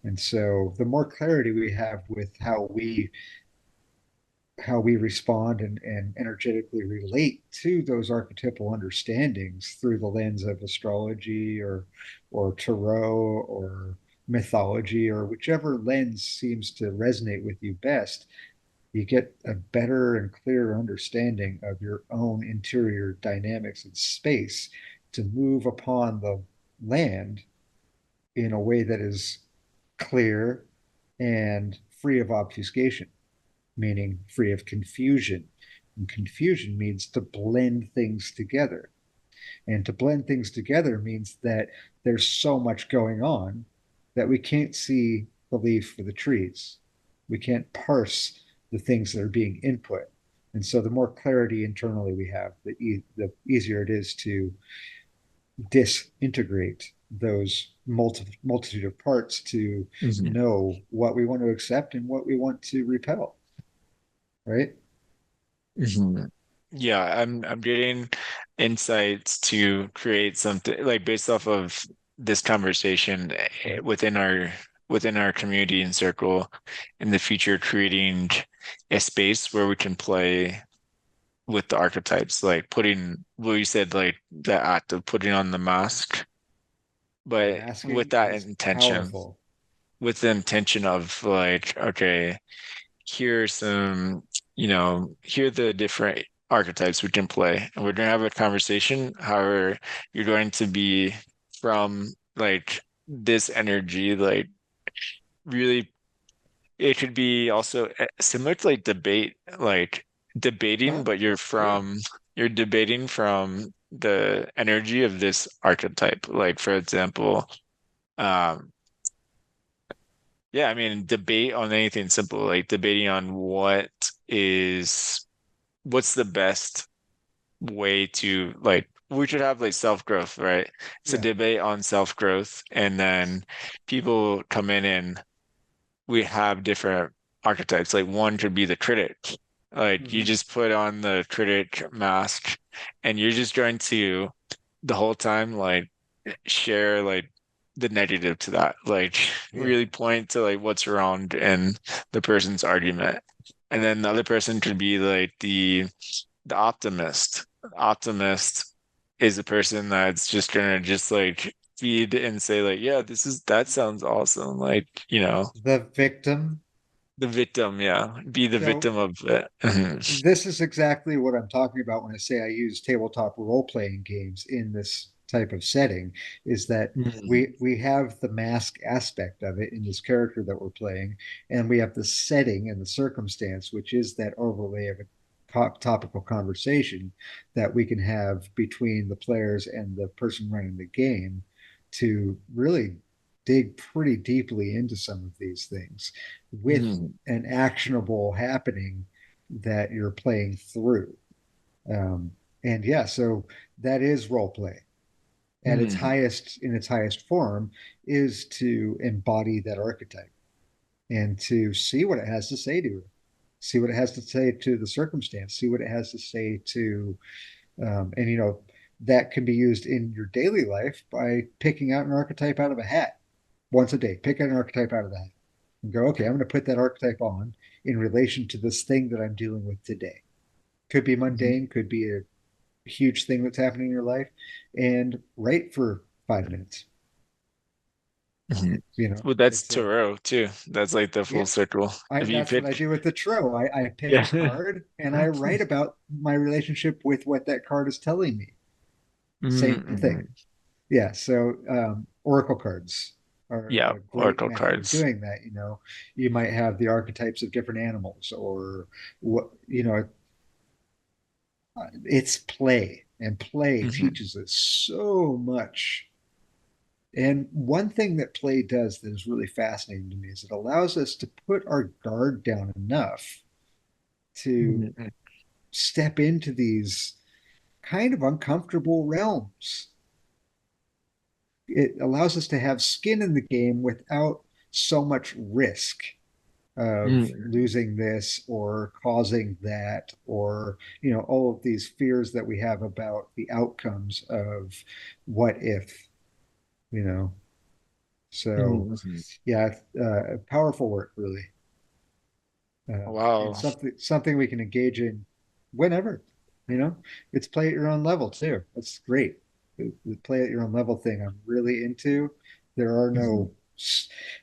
And so the more clarity we have with how we respond and energetically relate to those archetypal understandings through the lens of astrology or tarot or mythology or whichever lens seems to resonate with you best, you get a better and clearer understanding of your own interior dynamics and space to move upon the land in a way that is clear and free of obfuscation, meaning free of confusion. And confusion means to blend things together. And to blend things together means that there's so much going on that we can't see the leaf for the trees. We can't parse the things that are being input. And so the more clarity internally we have, the easier it is to disintegrate those multitude of parts to Mhm. know what we want to accept and what we want to repel, right? Mhm. Yeah, I'm getting insights to create something like based off of this conversation within our community and circle in the future, creating a space where we can play with the archetypes, like putting what you said, like the act of putting on the mask, but with Masking that is intention, powerful. with the intention of like, okay, here's some, here are the different archetypes we can play. And we're going to have a conversation. However, you're going to be from like this energy, like really, it could be also similar to like debate, like debating, Huh? but Yeah. you're debating from the energy of this archetype. Like for example, um, yeah, I mean, debate on anything simple, like debating on what's the best way to like we should have like self-growth, right? It's a Yeah. debate on self-growth, and then people come in and we have different archetypes. Like one could be the critic. Like you Hmm. just put on the critic mask and you're just going to the whole time like share like the negative to that. Like Yeah. really point to like what's wrong in the person's argument. And then the other person could be like the optimist. Optimist is a person that's just gonna just like feed and say like, yeah, that sounds awesome. Like, The victim. the victim, yeah. Be the So victim of it. Mhm. this is exactly what I'm talking about when I say I use tabletop role-playing games in this type of setting, is that Mhm. we have the mask aspect of it in this character that we're playing, and we have the setting and the circumstance, which is that overlay of a topical conversation that we can have between the players and the person running the game to really dig pretty deeply into some of these things with Mhm. an actionable happening that you're playing through. Um, and yeah, so that is role play at its Mhm. highest, in its highest form, is to embody that archetype and to see what it has to say to it, see what it has to say to the circumstance, see what it has to say to, and that can be used in your daily life by picking out an archetype out of a hat once a day. Pick out an archetype out of the hat and go, okay, I'm going to put that archetype on in relation to this thing that I'm dealing with today. Could be Mhm. mundane, could be a huge thing that's happening in your life, and write for 5 minutes. Mhm. Well, that's It's a Tarot too. That's like the yeah. full circle. If you That's what I pick, do with the tarot. I pick a yeah. card and I write about my relationship with what that card is telling me. Same thing. Mhm. Yeah. So oracle cards are Yeah, a great Oracle method of cards. doing that. You might have the archetypes of different animals, or what it's play, and play Mhm. teaches us so much. And one thing that play does that is really fascinating to me is it allows us to put our guard down enough to Mhm. step into these kind of uncomfortable realms. It allows us to have skin in the game without so much risk of Mhm. losing this or causing that, or all of these fears that we have about the outcomes of what if you know so Mhm. yeah, powerful work, really. And Wow. something we can engage in whenever. It's play at your own level too. That's great. The play at your own level thing I'm really into. There are Mhm. no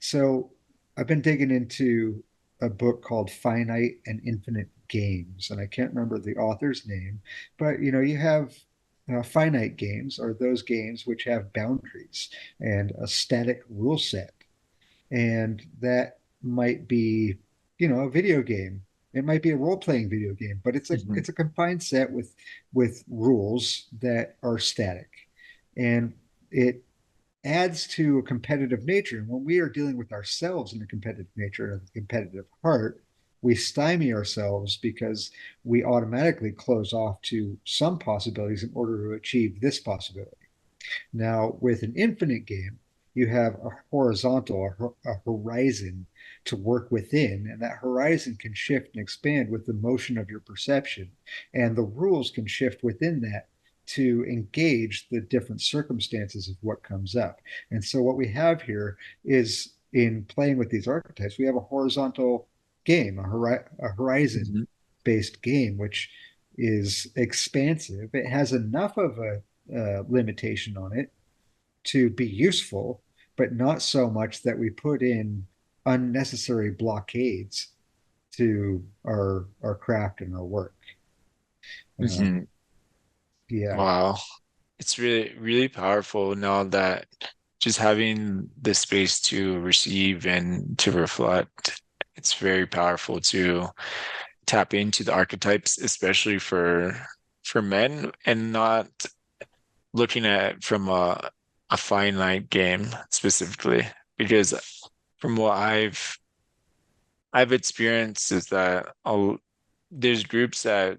So I've been digging into a book called Finite and Infinite Games, and I can't remember the author's name, but you have finite games are those games which have boundaries and a static rule set, and that might be a video game. It might be a role-playing video game, but it's a Mhm. it's a confined set with rules that are static, and it adds to a competitive nature. And when we are dealing with ourselves in a competitive nature and a competitive heart, we stymie ourselves because we automatically close off to some possibilities in order to achieve this possibility. Now, with an infinite game, you have a horizontal, a horizon to work within, and that horizon can shift and expand with the motion of your perception. And the rules can shift within that to engage the different circumstances of what comes up. And so, what we have here is, in playing with these archetypes, we have a horizontal game, a horizon Mhm. based game, which is expansive. It has enough of a limitation on it to be useful, but not so much that we put in unnecessary blockades to our craft and our work. Um, Mhm. yeah, Wow. It's really, really powerful now that just having the space to receive and to reflect, it's very powerful too. tap into the archetypes, especially for men, and not looking at it from a finite game specifically. Because from what I've experienced is that there's groups that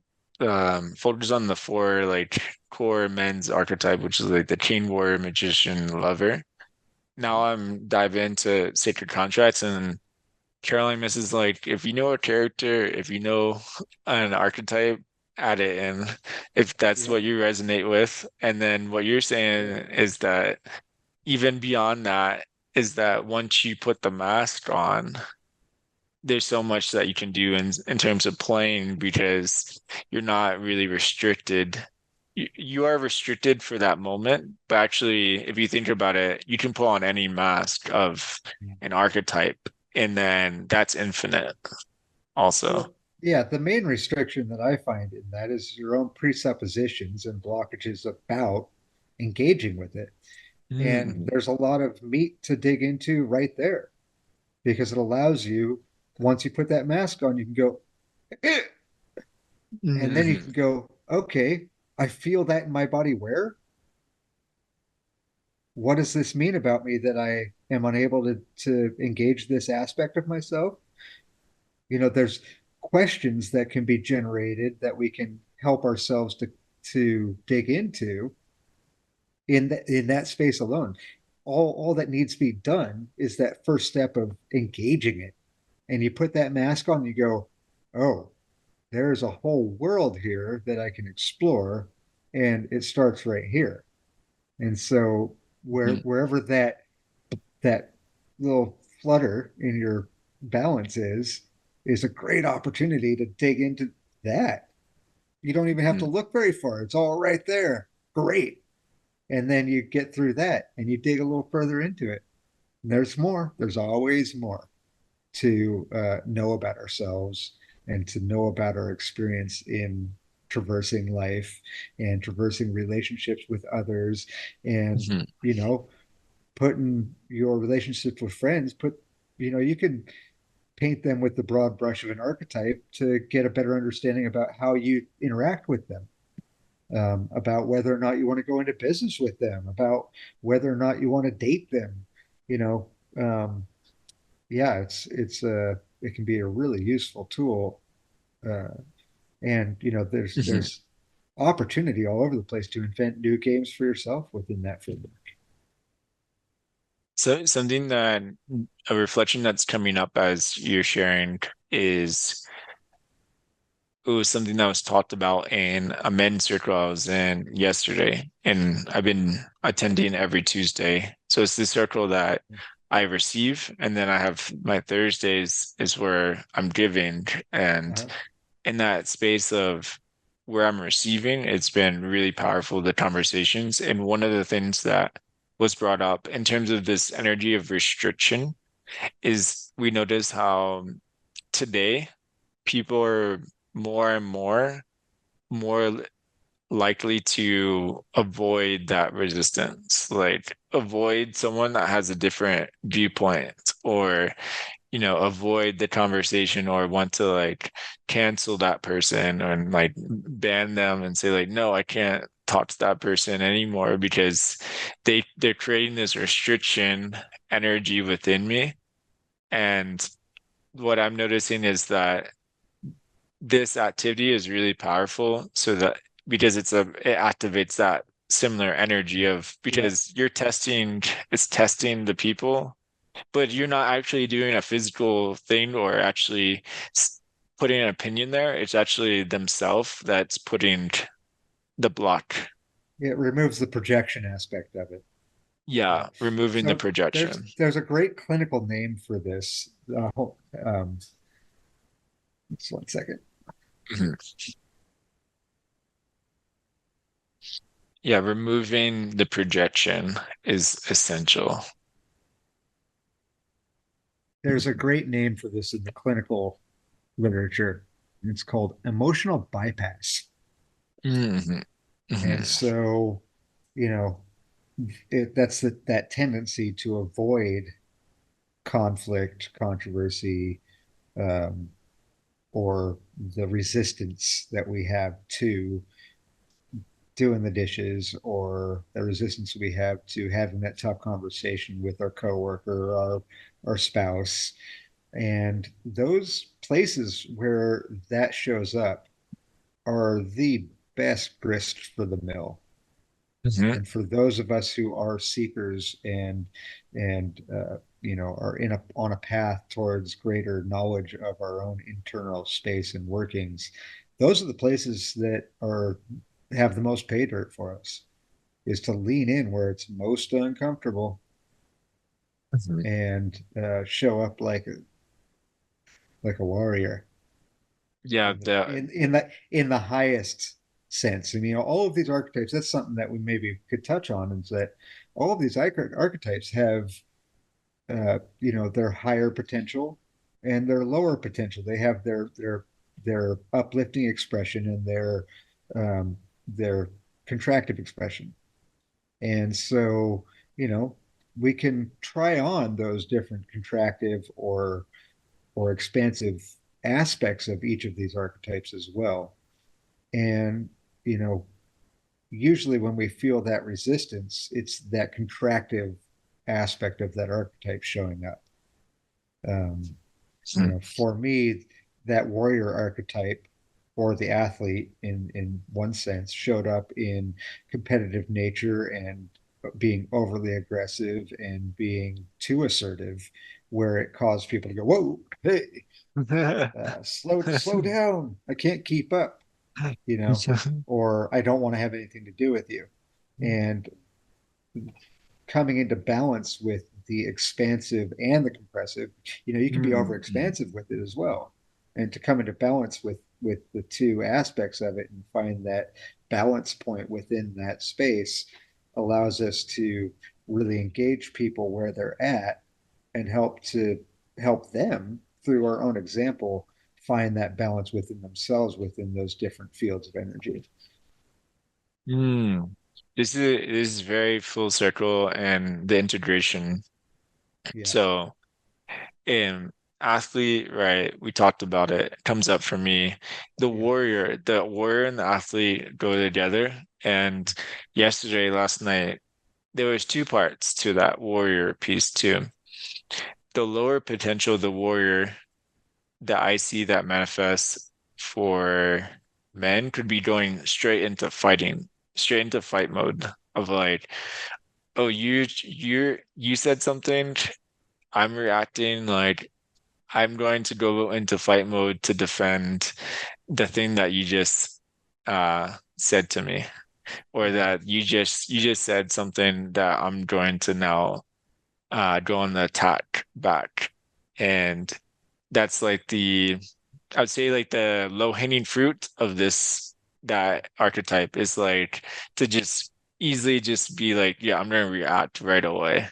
focus on the four like core men's archetype, which is like the king, warrior, magician, lover. Now I'm diving into sacred contracts, and Caroline misses like if you know a character, if you know an archetype, add it in if that's Yeah. what you resonate with. And then what you're Yeah. saying is that even beyond that is that once you put the mask on, there's so much that you can do in terms of playing because you're not really restricted. You are restricted for that moment, but actually, if you think about it, you can pull on any mask of an archetype, and then that's infinite also. Well, yeah, the main restriction that I find in that is your own presuppositions and blockages about engaging with it. And Mm, there's a lot of meat to dig into right there because it allows you, once you put that mask on, you can go, "Eh," and then you mhm, can go, okay, I feel that in my body. Where? What does this mean about me that I am unable to engage this aspect of myself? There's questions that can be generated that we can help ourselves to dig into in that space alone. All that needs to be done is that first step of engaging it. And you put that mask on, you go, oh, there's a whole world here that I can explore, and it starts right here. And so mhm, wherever that little flutter in your balance is a great opportunity to dig into that. You don't even have to mhm, look very far. It's all right there. Great. And then you get through that and you dig a little further into it. And there's more. There's always more to know about ourselves and to know about our experience in traversing life and traversing relationships with others and mhm. putting your relationships with friends you can paint them with the broad brush of an archetype to get a better understanding about how you interact with them, about whether or not you want to go into business with them, about whether or not you want to date them. You know, um, yeah, it can be a really useful tool, uh, and Mhm. there's opportunity all over the place to invent new games for yourself within that framework. So something that a reflection that's coming up as you're sharing is it was something that was talked about in a men's circle I was in yesterday, and I've been attending every Tuesday. So it's the circle that I receive, and then I have my Thursdays is where I'm giving, and Uh, in that space of where I'm receiving, it's been really powerful, the conversations. And one of the things that was brought up in terms of this energy of restriction is we notice how today people are more and more likely to avoid that resistance, like avoid someone that has a different viewpoint or avoid the conversation or want to like cancel that person or like ban them and say like, no, I can't talk to that person anymore because they're creating this restriction energy within me. And what I'm noticing is that this activity is really powerful so that because it activates that similar energy of yeah, because it's testing the people, but you're not actually doing a physical thing or actually putting an opinion there. It's actually themselves that's putting the block. it removes the projection aspect of it. Yeah. Yeah, removing the So projection. there's a great clinical name for this. Um, just one second. Mhm. Yeah, removing the projection is essential. There's a great name for this in the clinical literature. It's called emotional bypass. Mhm. And Mhm. so, you know, that's that tendency to avoid conflict, controversy, um, or the resistance that we have to doing the dishes, or the resistance we have to having that tough conversation with our coworker, our spouse. And those places where that shows up are the best grist for the mill. Mhm. And for those of us who are seekers and are in a on a path towards greater knowledge of our own internal space and workings, those are the places that are have the most pay dirt for us, is to lean in where it's most uncomfortable Mhm. and show up like a warrior Yeah, in the highest sense. And all of these archetypes, that's something that we maybe could touch on, is that all of these archetypes have their higher potential and their lower potential. They have their uplifting expression and their contractive expression. And so, you know, we can try on those different contractive or expansive aspects of each of these archetypes as well. And, you know, usually when we feel that resistance, it's that contractive aspect of that archetype showing up. Um, Mhm. for me, that warrior archetype or the athlete in one sense showed up in competitive nature and being overly aggressive and being too assertive, where it caused people to go, "Whoa, hey, slow down! I can't keep up," you know, or "I don't want to have anything to do with you." And coming into balance with the expansive and the compressive, you can be over Mm. expansive with it as well. And to come into balance with the two aspects of it and find that balance point within that space allows us to really engage people where they're at and help them through our own example find that balance within themselves within those different fields of energy. Mm. This is very full circle and the integration. Yeah. So in athlete, right, we talked about it. It comes up for me. Yeah. The warrior and the athlete go together. And last night, there was two parts to that warrior piece too. The lower potential, the warrior that I see that manifests for men could be going straight into fight mode of like, oh, you said something, I'm reacting, like I'm going to go into fight mode to defend the thing that you just said to me, or Yeah. that you just said something that I'm going to now go on the attack back. And that's like I would say like the low-hanging fruit of that archetype is like to just easily just be like, yeah, I'm gonna react right away.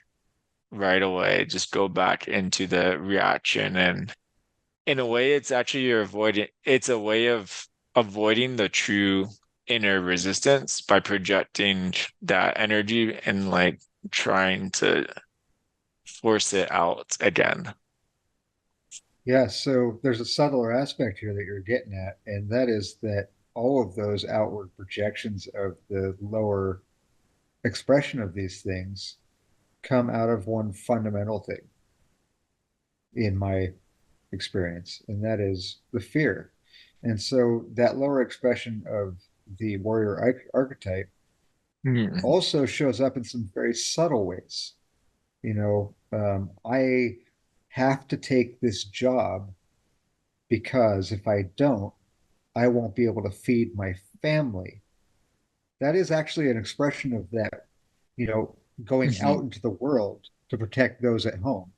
Right away. Just go back into the reaction. And in a way, it's a way of avoiding the true inner resistance by projecting that energy and like trying to force it out again. Yeah, so there's a subtler aspect here that you're getting at, and that is that all of those outward projections of the lower expression of these things come out of one fundamental thing in my experience, and that is the fear. And so that lower expression of the warrior archetype Mm. also shows up in some very subtle ways. I have to take this job because if I don't, I won't be able to feed my family. That is actually an expression of that, going out Mhm. into the world to protect those at home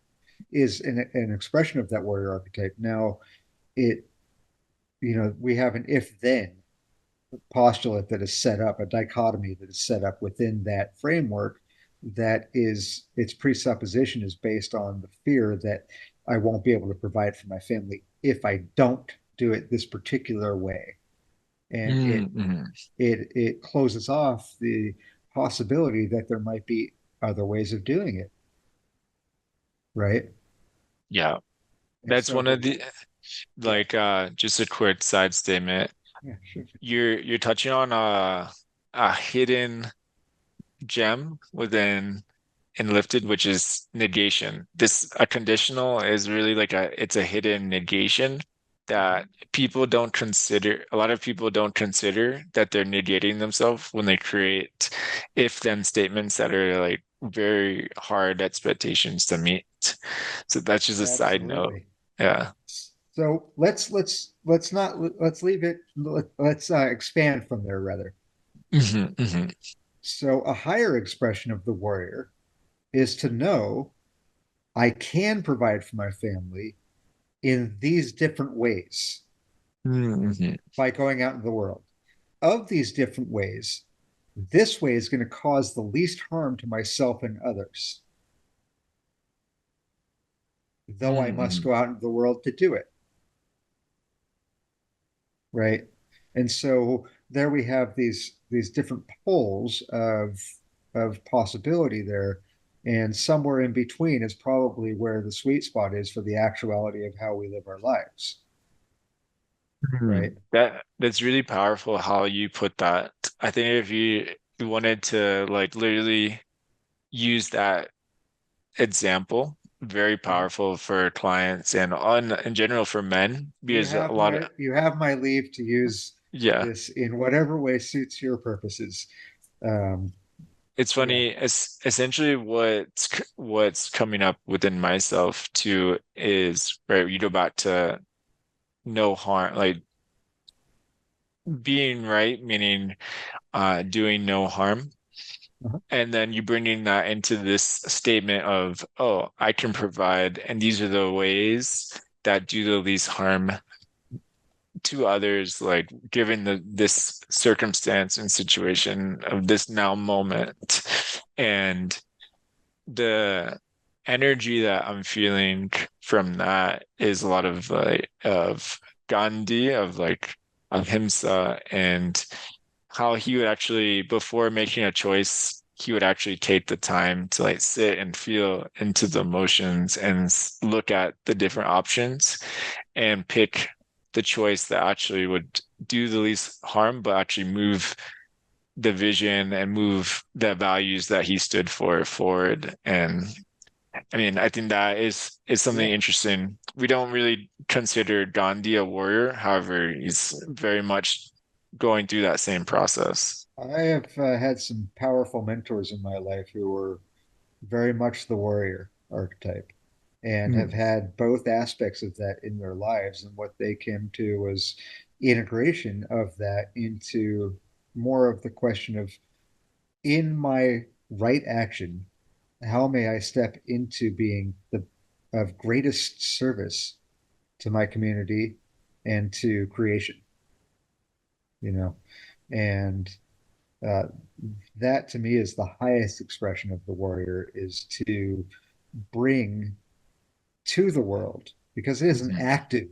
is an expression of that warrior archetype. Now, it, we have an if then postulate that is set up, a dichotomy that is set up within that framework that is its presupposition is based on the fear that I won't be able to provide for my family if I don't do it this particular way. And Mm. it closes off the possibility that there might be other ways of doing it, right? Yeah. And That's so one of the the Yeah, Like just a quick side statement. yeah, sure. You're touching on a hidden gem within Enlifted, which is negation. This a conditional is really like it's a hidden negation that people don't consider. A lot of people don't consider that they're negating themselves when they create if-then statements that are like very hard expectations to meet. So that's just a side note. Absolutely. Yeah. So let's not let's leave it. Let's expand from there rather. Hmm, hmm. So a higher expression of the warrior is to know I can provide for my family in these different ways Hmm. by going out into the world. Of these different ways, this way is going to cause the least harm to myself and others, though I must Hmm. go out into the world to do it. Right. And so there we have these different poles of possibility there. And somewhere in between is probably where the sweet spot is for the actuality of how we live our lives. Hmm. Right. That's really powerful how you put that. I think if you wanted to like literally use that example, very powerful for clients and on in general for men because a lot of You have my leave to use yeah. this in whatever way suits your purposes. Um, It's yeah. funny, essentially what's coming up within myself too is right, you go back to no harm, like being right, meaning doing no harm. Uh-huh. And then you bringing that into this statement of, oh, I can provide, and these are the ways that do the least harm to others, like given this circumstance and situation of this now moment. And the energy that I'm feeling from that is a lot of like of Gandhi, of like ahimsa, and how he would actually, before making a choice, he would actually take the time to like sit and feel into the emotions and look at the different options and pick the choice that actually would do the least harm, but actually move the vision and move the values that he stood for forward. And I mean, I think that is something Yeah. interesting. We don't really consider Gandhi a warrior. However, he's very much going through that same process. I have had some powerful mentors in my life who were very much the warrior archetype and have Mm, had both aspects of that in their lives. And what they came to was integration of that into more of the question of in my right action, how may I step into being the of greatest service to my community and to creation, you know? And uh, that to me is the highest expression of the warrior is to bring to the world because it is an mhm, active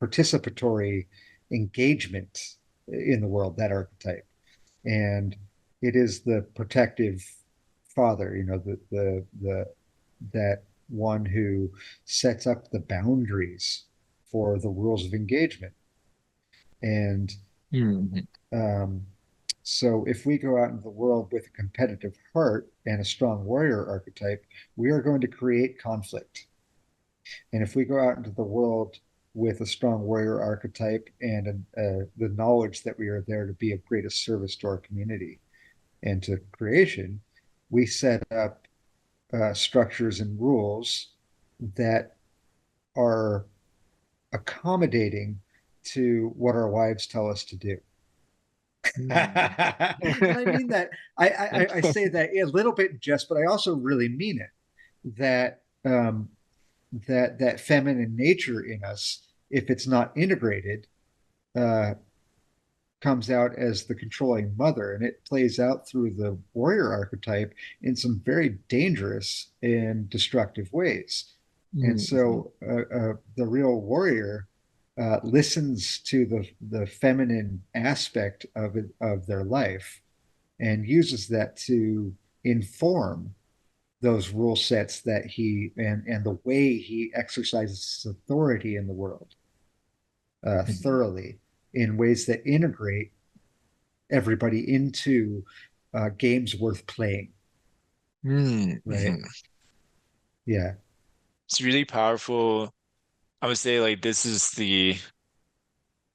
participatory engagement in the world, that archetype, and it is the protective father, the that one who sets up the boundaries for the rules of engagement. And mhm, um, so if we go out into the world with a competitive heart and a strong warrior archetype, we are going to create conflict. And if we go out into the world with a strong warrior archetype and the knowledge that we are there to be of greatest service to our community and to creation, we set up structures and rules that are accommodating to what our wives tell us to do. mhm. And I mean that I say that a little bit in jest, but I also really mean it. That that feminine nature in us, if it's not integrated, uh, comes out as the controlling mother, and it plays out through the warrior archetype in some very dangerous and destructive ways. And Mhm, so, the real warrior listens to the feminine aspect of their life and uses that to inform those rule sets that he and the way he exercises authority in the world thoroughly in ways that integrate everybody into games worth playing. Right? Mm-hmm. Yeah. It's really powerful. I would say like this is the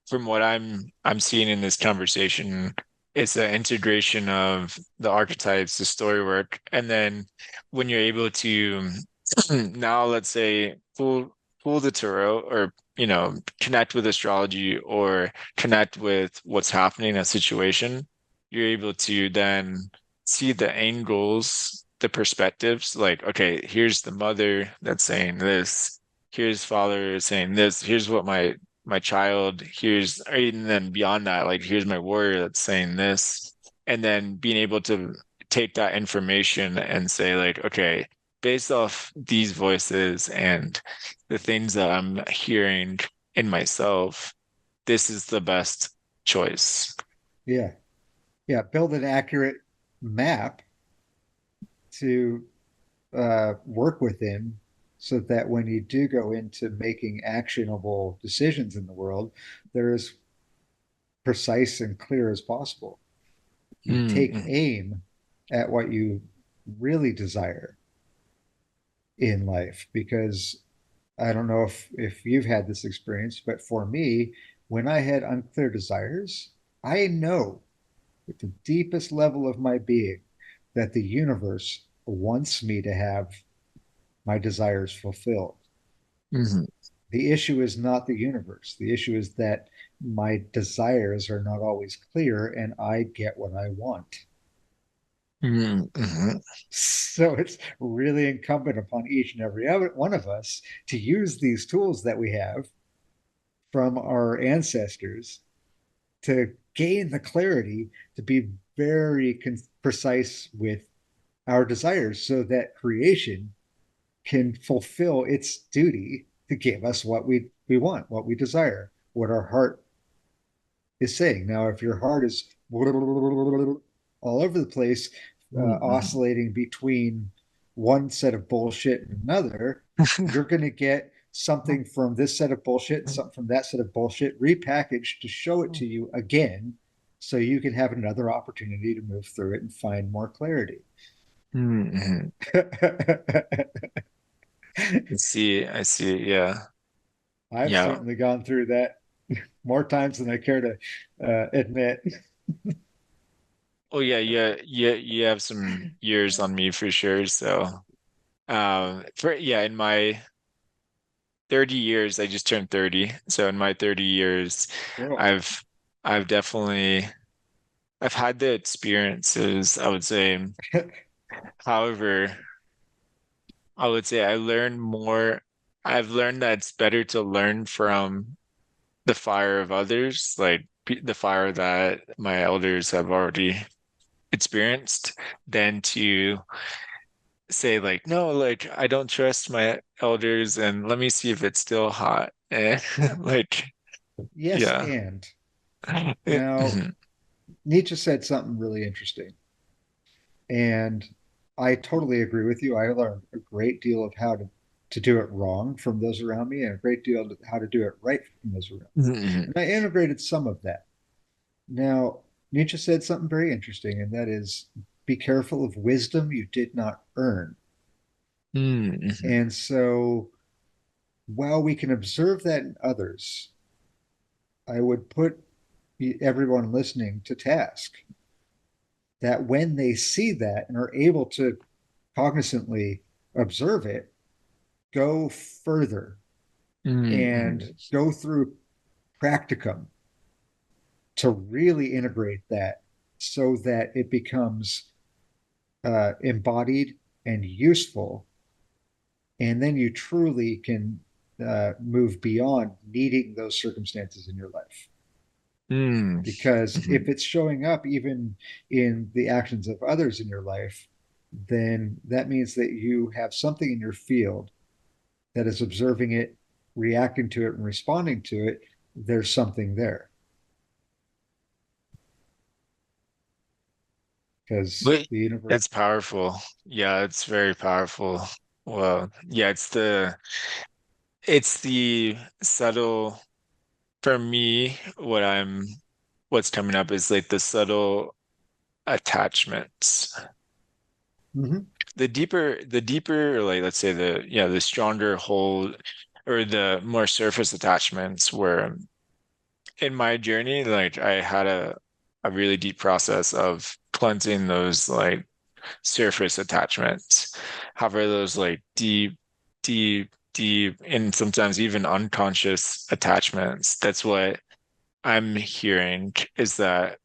from what I'm seeing in this conversation, it's an integration of the archetypes, the story work, and then when you're able to now let's say pull the tarot or connect with astrology or connect with what's happening in a situation, you're able to then see the angles, the perspectives, like, okay, here's the mother that's saying this, here's father saying this, here's what my child, here's, and then beyond that, like, here's my warrior that's saying this. And then being able to take that information and say, like, okay, based off these voices and the things that I'm hearing in myself, this is the best choice. Yeah. Yeah. Build an accurate map to work within so that when you do go into making actionable decisions in the world, they're as precise and clear as possible. You take Mm-hmm. aim at what you really desire in life because I don't know if you've had this experience, but for me, when I had unclear desires, I know at the deepest level of my being that the universe wants me to have my desires fulfilled. Mm-hmm. The issue is not the universe. The issue is that my desires are not always clear and I get what I want. Mm-hmm. So it's really incumbent upon each and every one of us to use these tools that we have from our ancestors to gain the clarity to be very precise with our desires so that creation can fulfill its duty to give us what we want, what we desire, what our heart is saying. Now, if your heart is all over the place, Mm-hmm. oscillating between one set of bullshit and another, you're going to get something from this set of bullshit and something from that set of bullshit repackaged to show it to you again so you can have another opportunity to move through it and find more clarity. Mm-hmm. I see. Yeah. I've Yeah. certainly gone through that more times than I care to admit. Oh yeah, you have some years on me for sure. So in my 30 years, I just turned 30. So in my 30 years, Cool. I've I've definitely I've had the experiences, I would say. However, I would say I've learned that it's better to learn from the fire of others, like the fire that my elders have already experienced, than to say like, no, like I don't trust my elders and let me see if it's still hot. And like, Yes, yeah. and now Mhm. Nietzsche said something really interesting, and I totally agree with you. I learned a great deal of how to do it wrong from those around me, and a great deal of how to do it right from those around me. Mhm. And I integrated some of that. Now, Nietzsche said something very interesting, and that is be careful of wisdom you did not earn. Mhm. And so, while we can observe that in others, I would put everyone listening to task that when they see that and are able to cognizantly observe it, go further and Mhm. go through practicum to really integrate that so that it becomes embodied and useful. And then you truly can move beyond needing those circumstances in your life. Mhm. Because if Mhm. it's showing up even in the actions of others in your life, then that means that you have something in your field that is observing it, reacting to it, and responding to it. There's something there. because But the universe. it's powerful. Yeah, it's very powerful. Well, yeah, it's the subtle for me, what's coming up is like the subtle attachments. Mhm. The deeper, like let's say the stronger hold or the more surface attachments where in my journey, like I had a really deep process of cleansing those like surface attachments. However, those like deep, and sometimes even unconscious attachments. That's what I'm hearing is that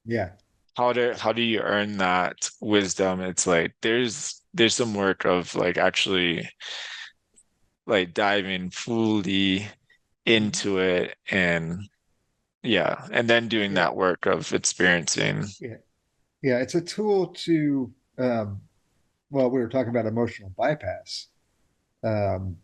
Yeah, how do you earn that wisdom? It's like there's some work of like actually like diving fully Mhm. into it and yeah, and then doing Yeah, that work of experiencing. yeah, yeah. It's a tool to. Well, we were talking about emotional bypass. Um,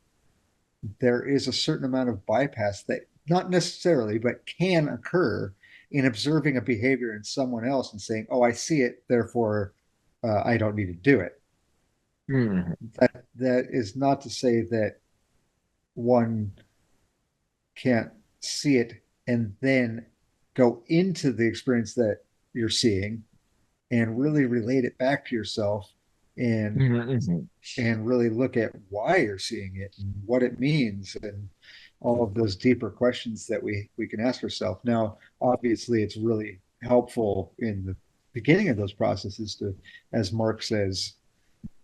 there is a certain amount of bypass that not necessarily, but can occur in observing a behavior in someone else and saying, "Oh, I see it, therefore I don't need to do it." Mhm. That is not to say that one can't see it and then go into the experience that you're seeing and really relate it back to yourself and Mhm. and really look at why you're seeing it and what it means and all of those deeper questions that we can ask ourselves. Now, obviously, it's really helpful in the beginning of those processes to, as Mark says,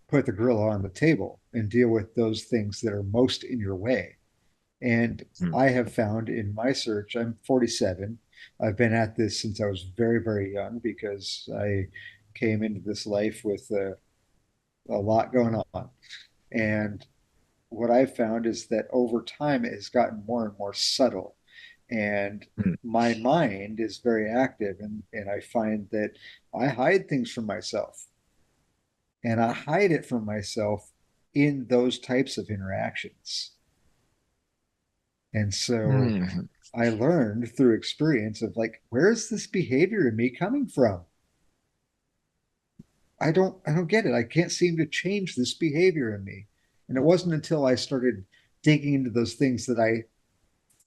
put the grill on the table and deal with those things that are most in your way. And Mhm. I have found in my search, I'm 47. I've been at this since I was very, very young because I came into this life with a lot going on. And what I've found is that over time it has gotten more and more subtle. And Mhm. my mind is very active. And I find that I hide things from myself. And I hide it from myself in those types of interactions. And so Mhm. I learned through experience of like, where's this behavior in me coming from? I don't get it. I can't seem to change this behavior in me. And it wasn't until I started digging into those things that I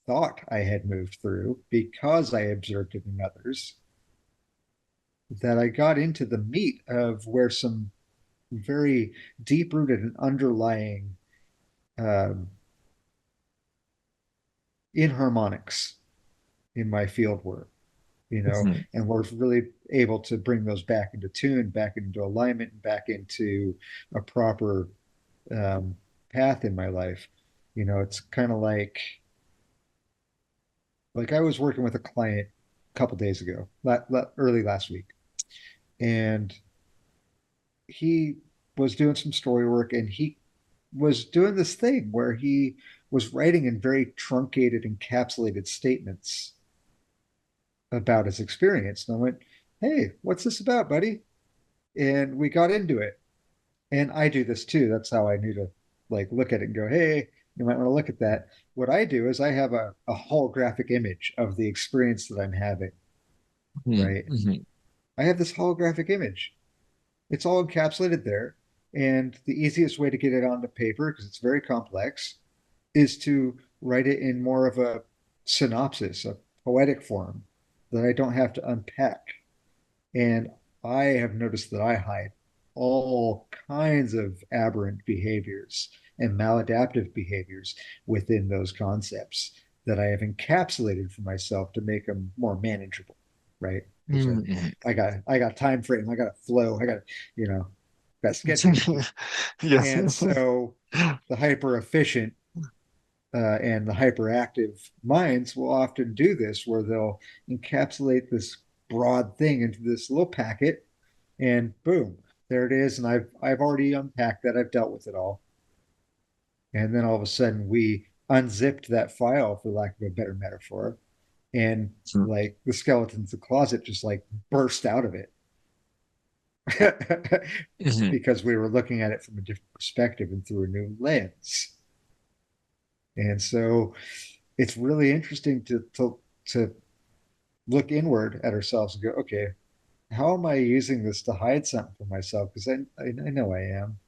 thought I had moved through because I observed it in others that I got into the meat of where some very deep rooted and underlying um, inharmonics in my field were, Mhm. and we're really able to bring those back into tune, back into alignment, and back into a proper um, path in my life. It's kind of like I was working with a client a couple days ago, early last week, and he was doing some story work, and he was doing this thing where he was writing in very truncated, encapsulated statements about his experience. And I went, "Hey, what's this about, buddy?" And we got into it. And I do this too. That's how I knew to like look at it and go, "Hey, you might want to look at that." What I do is I have a holographic image of the experience that I'm having, Mhm. right? Mhm. I have this holographic image. It's all encapsulated there. And the easiest way to get it onto paper, because it's very complex, is to write it in more of a synopsis, a poetic form that I don't have to unpack. And I have noticed that I hide all kinds of aberrant behaviors and maladaptive behaviors within those concepts that I have encapsulated for myself to make them more manageable, right? Because Mhm. I got time frame, I got a flow, I got you know got schedule to keep, Yes. and so the hyper efficient and the hyperactive minds will often do this where they'll encapsulate this broad thing into this little packet and boom, there it is. And I've already unpacked that. I've dealt with it all. And then all of a sudden we unzipped that file, for lack of a better metaphor, and like the skeletons of the closet just like burst out of it Mhm. because we were looking at it from a different perspective and through a new lens. And so it's really interesting to look inward at ourselves and go, okay, how am I using this to hide something from myself? Because I know I am.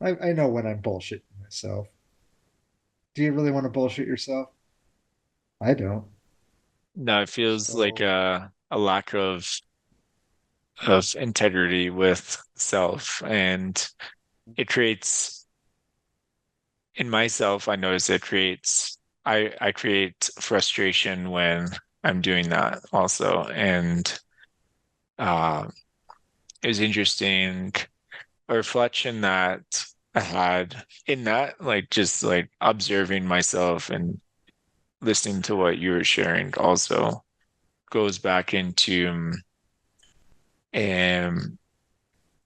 I know when I'm bullshitting myself. Do you really want to bullshit yourself? I don't. No, it feels like So, a lack of integrity with self, and it creates in myself, I notice it creates I create frustration when I'm doing that also. And uh it was interesting a reflection that I had in that, like just like observing myself and listening to what you were sharing also goes back into um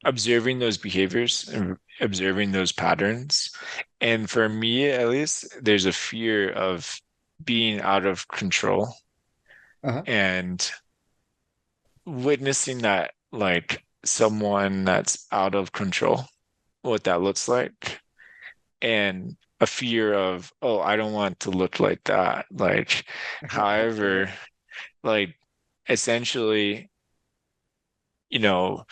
observing those behaviors and observing those patterns. And for me, at least, there's a fear of being out of control uh-huh. and witnessing that, like someone that's out of control, what that looks like, and a fear of, oh, I don't want to look like that. Like, Okay. however, like essentially, you know,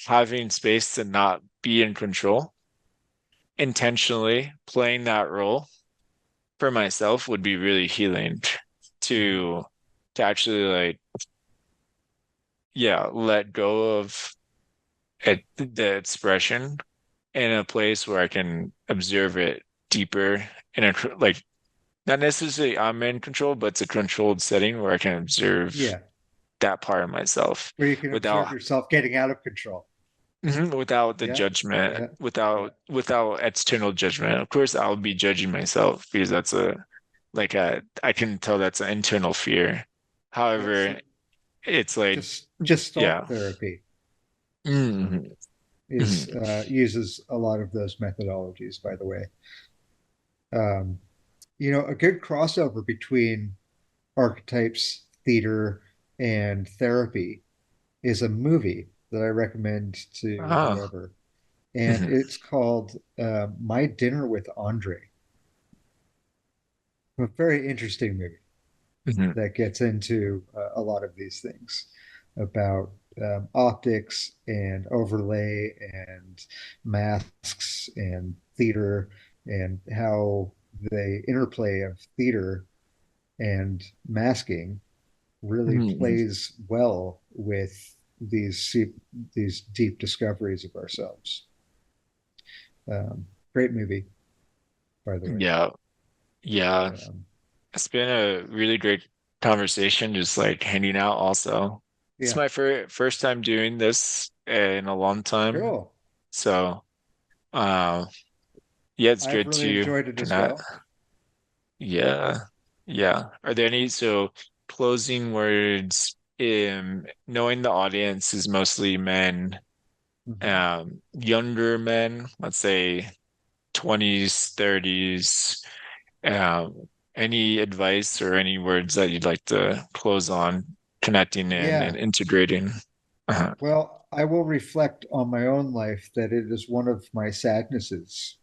having space to not be in control intentionally playing that role for myself would be really healing Mhm. to to actually like yeah let go of the expression in a place where I can observe it deeper in a like not necessarily I'm in control, but it's a controlled setting where I can observe Yeah. that part of myself Where you can observe without yourself getting out of control. without the Yeah. judgment, Yeah. Yeah. without external judgment. Of course, I'll be judging myself because that's a like a I can tell that's an internal fear. Yeah. So However, it's like just yeah. thought therapy Mhm, is mhm, uses a lot of those methodologies, by the way. Um, a good crossover between archetypes, theater, and therapy is a movie that I recommend to ah, whoever, and mhm, it's called My Dinner with Andre. A very interesting movie mhm, that gets into a lot of these things about optics and overlay and masks and theater and how the interplay of theater and masking really mhm. plays well with these deep discoveries of ourselves. Great movie, by the way. Yeah, yeah. Um, It's been a really great conversation, just like hanging out also. It's yeah, my first time doing this in a long time. cool. So, uh, yeah, it's I've good really to enjoyed it as connect. well. Yeah. Yeah. Are there any closing words in knowing the audience is mostly men, Mhm. younger men, let's say 20s, 30s, any advice or any words that you'd like to close on connecting in and Yeah. integrating? Uh-huh. Well, I will reflect on my own life that it is one of my sadnesses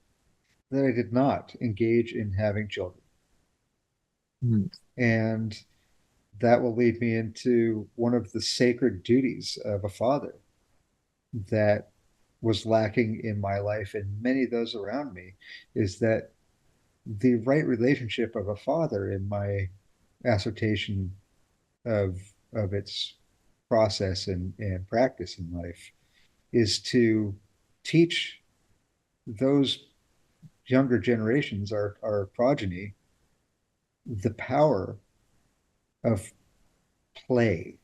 that I did not engage in having children. Mm, And that will lead me into one of the sacred duties of a father that was lacking in my life and many of those around me is that the right relationship of a father in my assertion of its process and practice in life is to teach those younger generations, our progeny, the power of play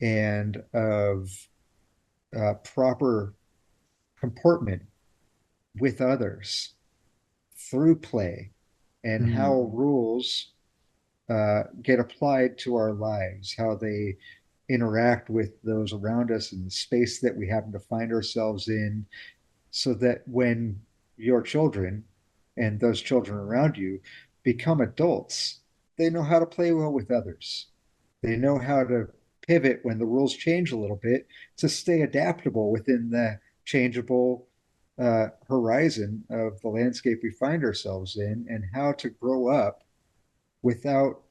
and of proper comportment with others through play and how mm, rules get applied to our lives, how they interact with those around us in the space that we happen to find ourselves in, so that when your children and those children around you become adults, they know how to play well with others. They know how to pivot when the rules change a little bit to stay adaptable within the changeable horizon of the landscape we find ourselves in, and how to grow up without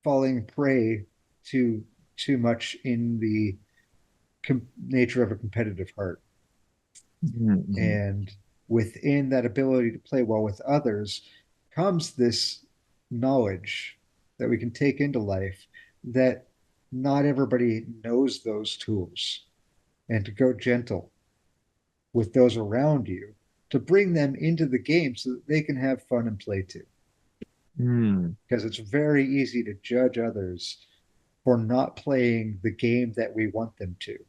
falling prey to too much in the nature of a competitive heart. Mm-hmm. And within that ability to play well with others comes this knowledge that we can take into life that not everybody knows those tools, and to go gentle with those around you to bring them into the game so that they can have fun and play too. Mm-hmm. Because it's very easy to judge others for not playing the game that we want them to.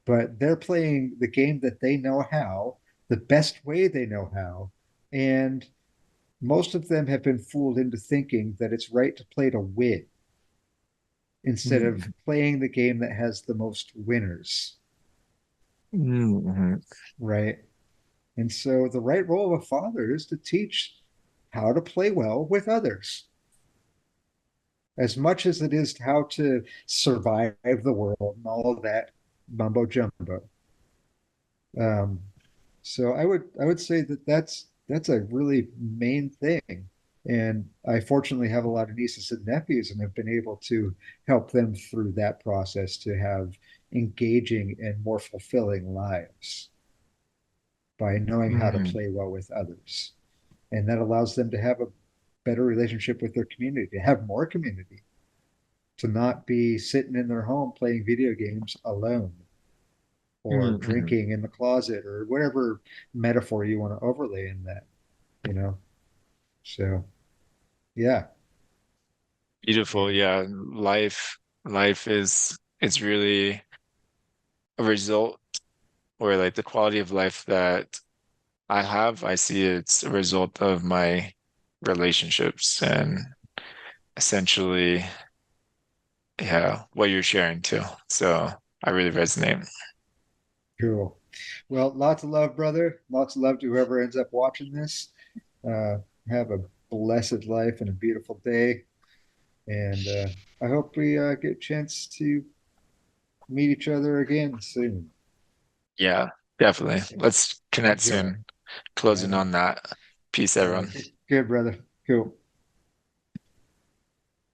But they're playing the game that they know how, the best way they know how. And most of them have been fooled into thinking that it's right to play to win instead of playing the game that has the most winners, Mm-hmm. right? And so the right role of a father is to teach how to play well with others as much as it is how to survive the world and all of that mumbo jumbo. Um, so I would say that that's a really main thing. And I fortunately have a lot of nieces and nephews and have been able to help them through that process to have engaging and more fulfilling lives by knowing how to Mm-hmm. play well with others. And that allows them to have a better relationship with their community, to have more community, to not be sitting in their home playing video games alone or Mm-hmm. drinking in the closet or whatever metaphor you want to overlay in that, you know? So, yeah. Beautiful. And Yeah. Life is it's really a result, or like the quality of life that I have, I see it's a result of my relationships and essentially, yeah, what you're sharing too. So I really resonate. cool. Well, lots of love, brother. Lots of love to whoever ends up watching this. Uh, have a blessed life and a beautiful day. And I hope we get a chance to meet each other again soon. Yeah, definitely. Let's connect Yeah, soon. right Closing on. on that. Peace, All right. everyone. Good, brother. Cool.